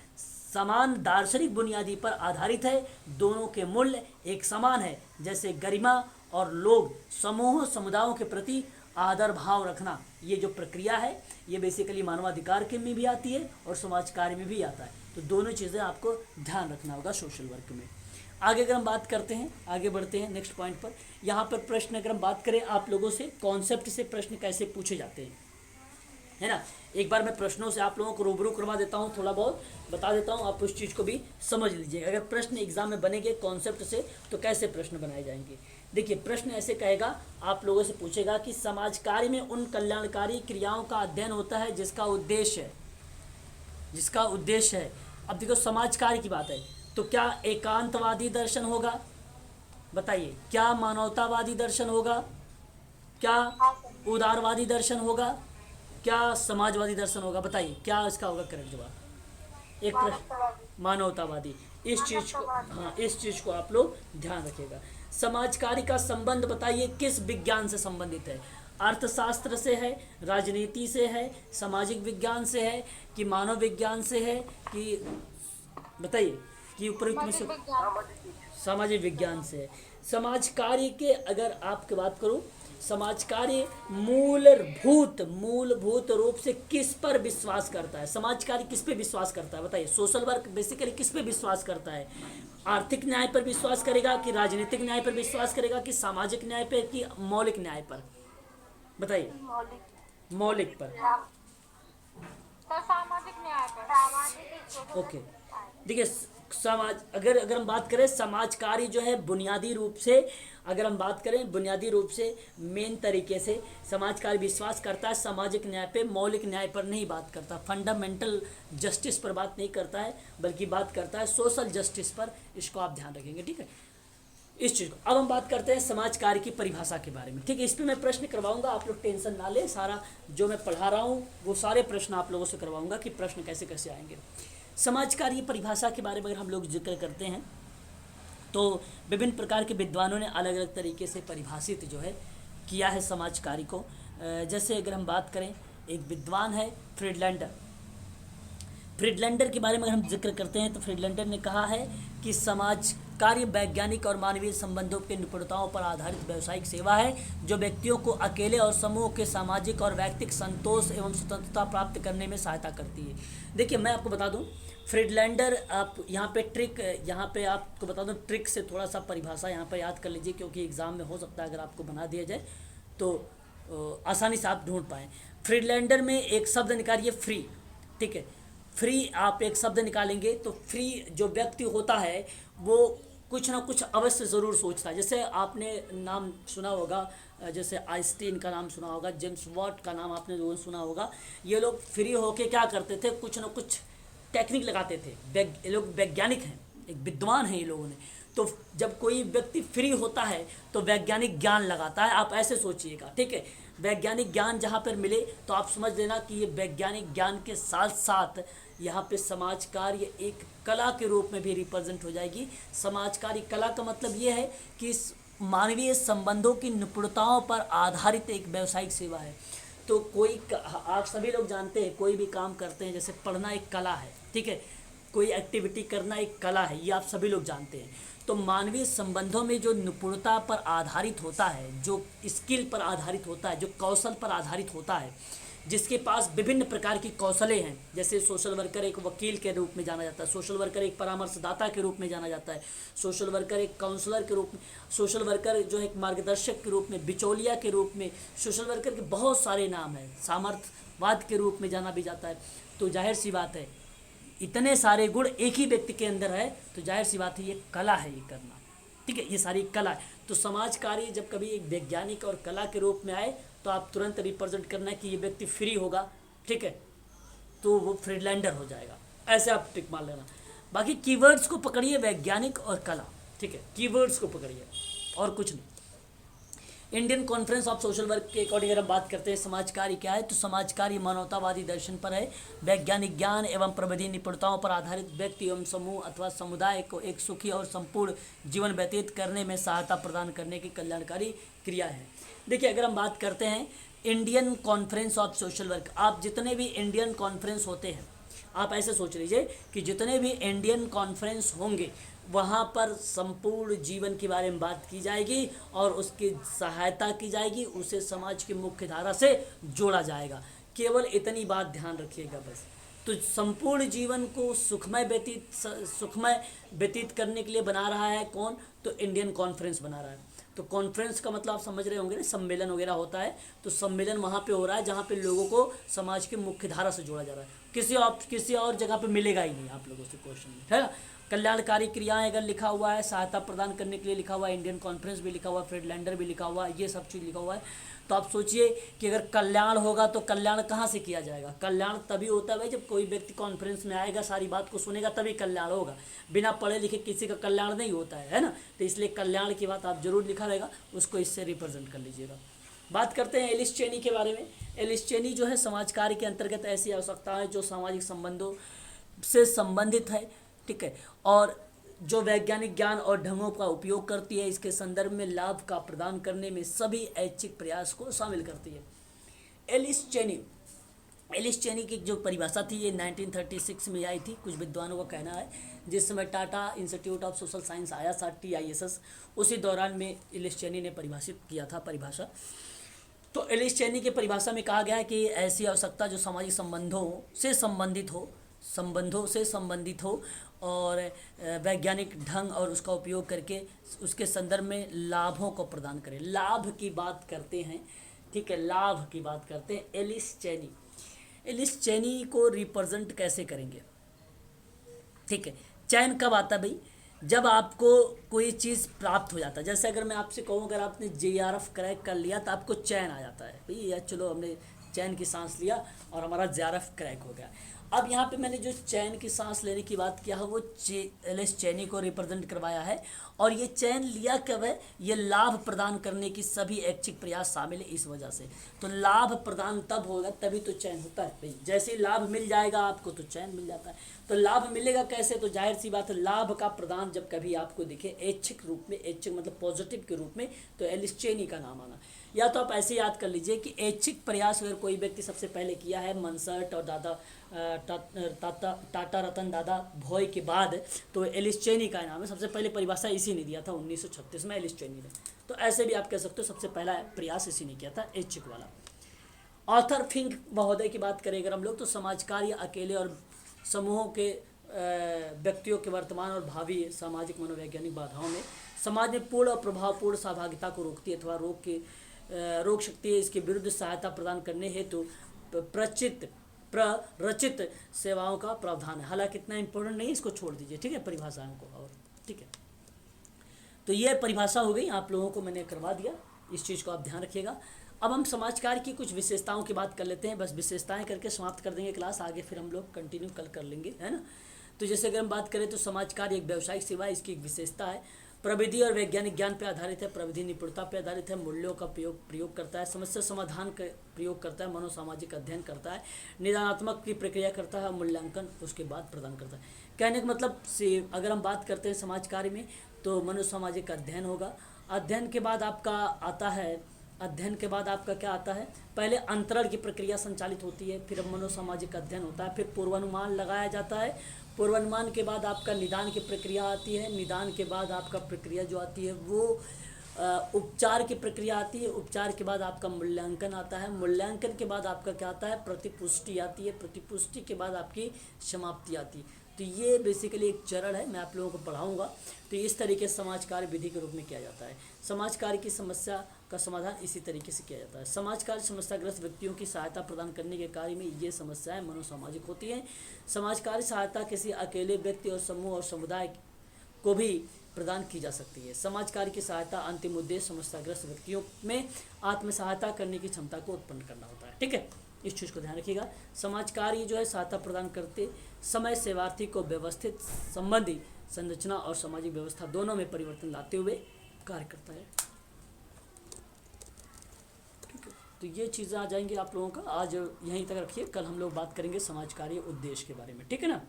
समान दार्शनिक बुनियादी पर आधारित है। दोनों के मूल्य एक समान है, जैसे गरिमा और लोग, समूह, समुदायों के प्रति आदर भाव रखना। ये जो प्रक्रिया है ये बेसिकली मानवाधिकार के में भी आती है और समाज कार्य में भी आता है। तो दोनों चीज़ें आपको ध्यान रखना होगा सोशल वर्क में। आगे अगर हम बात करते हैं, आगे बढ़ते हैं नेक्स्ट पॉइंट पर। यहाँ पर प्रश्न अगर हम बात करें आप लोगों से, कॉन्सेप्ट से प्रश्न कैसे पूछे जाते हैं, है ना। एक बार मैं प्रश्नों से आप लोगों को रूबरू करवा देता हूँ, थोड़ा बहुत बता देता हूँ, आप उस चीज़ को भी समझ लीजिए। अगर प्रश्न एग्जाम में बनेंगे कॉन्सेप्ट से तो कैसे प्रश्न बनाए जाएंगे। देखिए, प्रश्न ऐसे कहेगा, आप लोगों से पूछेगा कि समाज कार्य में उन कल्याणकारी क्रियाओं का अध्ययन होता है जिसका उद्देश्य है। अब देखो, समाज कार्य की बात है तो क्या एकांतवादी दर्शन होगा, बताइए, क्या मानवतावादी दर्शन होगा, क्या उदारवादी दर्शन होगा, क्या समाजवादी दर्शन होगा, बताइए क्या इसका होगा करेक्ट जवाब। एक प्रश्न मानवतावादी। इस चीज को, हाँ, इस चीज को आप लोग ध्यान रखिएगा। समाज कार्य का संबंध बताइए किस विज्ञान से संबंधित है? अर्थशास्त्र से है, राजनीति से है, सामाजिक विज्ञान से है, कि मानव विज्ञान से है, कि बताइए, कि उपयुक्त में से सामाजिक विज्ञान से है। समाज कार्य के अगर आपकी बात करूं, समाज कार्य मूलभूत रूप से किस पर विश्वास करता है? समाज कार्य किस पे विश्वास करता है बताइए? सोशल वर्क बेसिकली किस पे विश्वास करता है? आर्थिक न्याय पर विश्वास करेगा, कि राजनीतिक न्याय पर विश्वास करेगा, कि सामाजिक न्याय पर, कि मौलिक न्याय पर? बताइए। मौलिक पर। सामाजिक न्याय पर। सामाजिक। ओके, देखिए समाज, अगर हम बात करें समाज कार्य जो है बुनियादी रूप से, अगर हम बात करें बुनियादी रूप से मेन तरीके से समाज कार्य विश्वास करता है सामाजिक न्याय पे, मौलिक न्याय पर नहीं बात करता, फंडामेंटल जस्टिस पर बात नहीं करता है, बल्कि बात करता है सोशल जस्टिस पर। इसको आप ध्यान रखेंगे, ठीक है, इस चीज़ को। अब हम बात करते हैं समाज कार्य की परिभाषा के बारे में, ठीक है। इस पर मैं प्रश्न करवाऊंगा, आप लोग टेंशन ना लें, सारा जो मैं पढ़ा रहा हूँ वो सारे प्रश्न आप लोगों से करवाऊंगा कि प्रश्न कैसे कैसे आएंगे। समाज कार्य परिभाषा के बारे में अगर हम लोग जिक्र करते हैं तो विभिन्न प्रकार के विद्वानों ने अलग अलग तरीके से परिभाषित जो है किया है समाज कार्य को। जैसे अगर हम बात करें, एक विद्वान है फ्रीडलैंडर। फ्रीडलैंडर के बारे में अगर हम जिक्र करते हैं तो फ्रीडलैंडर ने कहा है कि समाज कार्य वैज्ञानिक और मानवीय संबंधों के निपुणताओं पर आधारित व्यावसायिक सेवा है जो व्यक्तियों को अकेले और समूह के सामाजिक और व्यक्तिगत संतोष एवं स्वतंत्रता प्राप्त करने में सहायता करती है। देखिए मैं आपको बता दूं, फ्रीडलैंडर, आप यहाँ पे ट्रिक, यहाँ पे आपको बता दूं ट्रिक से थोड़ा सा परिभाषा यहाँ पर याद कर लीजिए, क्योंकि एग्जाम में हो सकता है अगर आपको बना दिया जाए तो आसानी से आप ढूंढ पाएँ। फ्रीडलैंडर में एक शब्द निकालिए, फ्री, ठीक है। फ्री आप एक शब्द निकालेंगे तो फ्री जो व्यक्ति होता है वो कुछ ना कुछ अवश्य ज़रूर सोचता है। जैसे आपने नाम सुना होगा, जैसे आइंस्टीन का नाम सुना होगा, जेम्स वॉट का नाम आपने लोगों ने सुना होगा। ये लोग फ्री होके क्या करते थे, कुछ ना कुछ टेक्निक लगाते थे। ये लोग वैज्ञानिक हैं, एक विद्वान हैं ये लोगों ने। तो जब कोई व्यक्ति फ्री होता है तो वैज्ञानिक ज्ञान लगाता है, आप ऐसे सोचिएगा, ठीक है। वैज्ञानिक ज्ञान जहाँ पर मिले तो आप समझ लेना कि ये वैज्ञानिक ज्ञान के साथ साथ यहाँ पे समाज कार्य एक कला के रूप में भी रिप्रेजेंट हो जाएगी। समाज कार्य कला का मतलब ये है कि मानवीय संबंधों की निपुणताओं पर आधारित एक व्यावसायिक सेवा है। तो कोई, आप सभी लोग जानते हैं, कोई भी काम करते हैं, जैसे पढ़ना एक कला है, ठीक है, कोई एक्टिविटी करना एक कला है, ये आप सभी लोग जानते हैं। तो मानवीय संबंधों में जो निपुणता पर आधारित होता है, जो स्किल पर आधारित होता है, जो कौशल पर आधारित होता है, जिसके पास विभिन्न प्रकार की कौशलें हैं, जैसे सोशल वर्कर एक वकील के रूप में जाना जाता है, सोशल वर्कर एक परामर्शदाता के रूप में जाना जाता है, सोशल वर्कर एक काउंसलर के रूप में, सोशल वर्कर जो है एक मार्गदर्शक के रूप में, बिचौलिया के रूप में, सोशल वर्कर के बहुत सारे नाम हैं, सामर्थ्यवाद के रूप में जाना भी जाता है। तो जाहिर सी बात है, इतने सारे गुण एक ही व्यक्ति के अंदर है, तो जाहिर सी बात है ये कला है ये करना, ठीक है, ये सारी कला है। तो समाज कार्य जब कभी एक वैज्ञानिक और कला के रूप में आए तो आप तुरंत रिप्रेजेंट करना है कि ये व्यक्ति फ्री होगा, ठीक है, तो वो फ्रीडलैंडर हो जाएगा, ऐसे आप टिक मार लेना। बाकी कीवर्ड्स को पकड़िए, वैज्ञानिक और कला, ठीक है, कीवर्ड्स को पकड़िए और कुछ नहीं। Indian conference of social work के अकॉर्डिंग अगर हम बात करते हैं समाज कार्य क्या है, तो समाज कार्य मानवतावादी दर्शन पर है। वैज्ञानिक ज्ञान एवं प्रविधि निपुणताओं पर आधारित व्यक्ति एवं समूह अथवा समुदाय को एक सुखी और संपूर्ण जीवन व्यतीत करने में सहायता प्रदान करने की कल्याणकारी क्रिया है। देखिए अगर हम बात करते हैं Indian conference of social work, आप जितने भी इंडियन कॉन्फ्रेंस होते हैं, आप ऐसे सोच लीजिए कि जितने भी इंडियन कॉन्फ्रेंस होंगे वहाँ पर संपूर्ण जीवन के बारे में बात की जाएगी और उसकी सहायता की जाएगी, उसे समाज की मुख्य धारा से जोड़ा जाएगा। केवल इतनी बात ध्यान रखिएगा बस। तो संपूर्ण जीवन को सुखमय व्यतीत करने के लिए बना रहा है कौन, तो इंडियन कॉन्फ्रेंस बना रहा है। तो कॉन्फ्रेंस का मतलब आप समझ रहे होंगे ना, सम्मेलन वगैरह होता है, तो सम्मेलन वहाँ पे हो रहा है जहाँ पे लोगों को समाज की मुख्य धारा से जोड़ा जा रहा है। किसी और जगह पे मिलेगा ही नहीं आप लोगों से क्वेश्चन में, है ना। कल्याणकारी क्रियाएं अगर लिखा हुआ है, सहायता प्रदान करने के लिए लिखा हुआ है, इंडियन कॉन्फ्रेंस भी लिखा हुआ है, फ्रीडलैंडर भी लिखा हुआ है, ये सब चीज़ लिखा हुआ है। तो आप सोचिए कि अगर कल्याण होगा तो कल्याण कहाँ से किया जाएगा। कल्याण तभी होता है भाई जब कोई व्यक्ति कॉन्फ्रेंस में आएगा, सारी बात को सुनेगा, तभी कल्याण होगा। बिना पढ़े लिखे किसी का कल्याण नहीं होता है ना। तो इसलिए कल्याण की बात आप जरूर लिखा रहेगा, उसको इससे रिप्रेजेंट कर लीजिएगा। बात करते हैं एलिस चेनी के बारे में। एलिस चेनी जो है समाज कार्य के अंतर्गत ऐसी आवश्यकताएं जो सामाजिक संबंधों से संबंधित है, ठीक है, और जो वैज्ञानिक ज्ञान और ढंगों का उपयोग करती है, इसके संदर्भ में लाभ का प्रदान करने में सभी ऐच्छिक प्रयास को शामिल करती है। एलिस चेनी की जो परिभाषा थी ये 1936 में आई थी, कुछ विद्वानों का कहना है। जिस समय Tata institute of social science आया था, TISS, उसी दौरान में एलिस चेनी ने परिभाषित किया था परिभाषा। तो एलिस चेनी की परिभाषा में कहा गया है कि ऐसी आवश्यकता जो सामाजिक संबंधों से संबंधित हो और वैज्ञानिक ढंग और उसका उपयोग करके उसके संदर्भ में लाभों को प्रदान करे। लाभ की बात करते हैं, ठीक है, लाभ की बात करते हैं। एलिस चेनी को रिप्रेजेंट कैसे करेंगे, ठीक है। चयन कब आता है भाई, जब आपको कोई चीज़ प्राप्त हो जाता है। जैसे अगर मैं आपसे कहूँ अगर आपने JRF क्रैक कर लिया तो आपको चैन आ जाता है भाई, या चलो हमने चैन की सांस लिया और हमारा JRF क्रैक हो गया। अब यहाँ पे मैंने जो चैन की सांस लेने की बात किया है वो एलिस चेनी को रिप्रेजेंट करवाया है। और ये चैन लिया कब है, ये लाभ प्रदान करने की सभी ऐच्छिक प्रयास शामिल है इस वजह से। तो लाभ प्रदान तब होगा तभी तो चैन होता है भाई, जैसे ही लाभ मिल जाएगा आपको तो चैन मिल जाता है। तो लाभ मिलेगा कैसे, तो जाहिर सी बात है लाभ का प्रदान जब कभी आपको दिखे ऐच्छिक रूप में, ऐच्छिक मतलब पॉजिटिव के रूप में, तो एलिस चेनी का नाम आना। या तो आप ऐसे याद कर लीजिए कि ऐच्छिक प्रयास अगर कोई व्यक्ति सबसे पहले किया है मनसर्ट और टाटा रतन दादा भॉय के बाद, तो एलिस चेनी का नाम है। सबसे पहले परिभाषा इसी ने दिया था 1936 में एलिस चेनी ने। तो ऐसे भी आप कह सकते हो सबसे पहला प्रयास इसी ने किया था ऐच्छिक वाला। ऑर्थर फिंक महोदय की बात करें अगर हम लोग, तो समाज कार्य अकेले और समूहों के व्यक्तियों के वर्तमान और भावी सामाजिक मनोवैज्ञानिक बाधाओं में समाज में पूर्ण और प्रभावपूर्ण सहभागिता को रोकती है अथवा रोक सकती है। इसके विरुद्ध सहायता प्रदान करने हेतु प्ररचित सेवाओं का प्रावधान है। हालांकि इतना इंपॉर्टेंट नहीं, इसको छोड़ दीजिए, ठीक है, परिभाषाओं को। और ठीक है, तो ये परिभाषा हो गई, आप लोगों को मैंने करवा दिया, इस चीज़ को आप ध्यान रखिएगा। अब हम समाज कार्य की कुछ विशेषताओं की बात कर लेते हैं, बस विशेषताएं करके समाप्त कर देंगे क्लास, आगे फिर हम लोग कंटिन्यू कल कर लेंगे, है ना। तो जैसे अगर हम बात करें तो समाज कार्य एक व्यावसायिक सेवा है, इसकी एक विशेषता है प्रविधि और वैज्ञानिक ज्ञान पर आधारित है, प्रविधि निपुणता पर आधारित है, मूल्यों का प्रयोग करता है, समस्या समाधान का प्रयोग करता है, मनोसामाजिक अध्ययन करता है, निदानात्मक की प्रक्रिया करता है, मूल्यांकन उसके बाद प्रदान करता है। कहने का मतलब से अगर हम बात करते हैं समाज कार्य में तो मनोसामाजिक अध्ययन होगा। अध्ययन के बाद आपका आता है, अध्ययन के बाद आपका क्या आता है, पहले अंतरण की प्रक्रिया संचालित होती है, फिर मनोसामाजिक अध्ययन होता है, फिर पूर्वानुमान लगाया जाता है, पूर्वानुमान के बाद आपका निदान की प्रक्रिया आती है, निदान के बाद आपका प्रक्रिया जो आती है वो उपचार की प्रक्रिया आती है, उपचार के बाद आपका मूल्यांकन आता है, मूल्यांकन के बाद आपका क्या आता है, प्रतिपुष्टि आती है, प्रतिपुष्टि के बाद आपकी समाप्ति आती है। तो ये बेसिकली एक चरण है, मैं आप लोगों को पढ़ाऊंगा। तो इस तरीके से समाज कार्य विधि के रूप में किया जाता है। समाज कार्य की समस्या का समाधान इसी तरीके से किया जाता है। समाज कार्य समस्याग्रस्त व्यक्तियों की सहायता प्रदान करने के कार्य में ये समस्याएं मनोसामाजिक होती हैं। समाज कार्य सहायता किसी अकेले व्यक्ति और समूह और समुदाय को भी प्रदान की जा सकती है। समाज कार्य की सहायता अंतिम उद्देश्य समस्याग्रस्त व्यक्तियों में आत्म सहायता करने की क्षमता को उत्पन्न करना होता है, ठीक है, इस चीज़ को ध्यान रखिएगा। समाज कार्य जो है सहायता प्रदान करते समय सेवार्थी को व्यवस्थित संबंधी संरचना और सामाजिक व्यवस्था दोनों में परिवर्तन लाते हुए कार्य करता है, ठीक है। तो ये चीज़ें आ जाएंगी आप लोगों का, आज यहीं तक रखिए, कल हम लोग बात करेंगे समाज कार्य उद्देश्य के बारे में, ठीक है ना।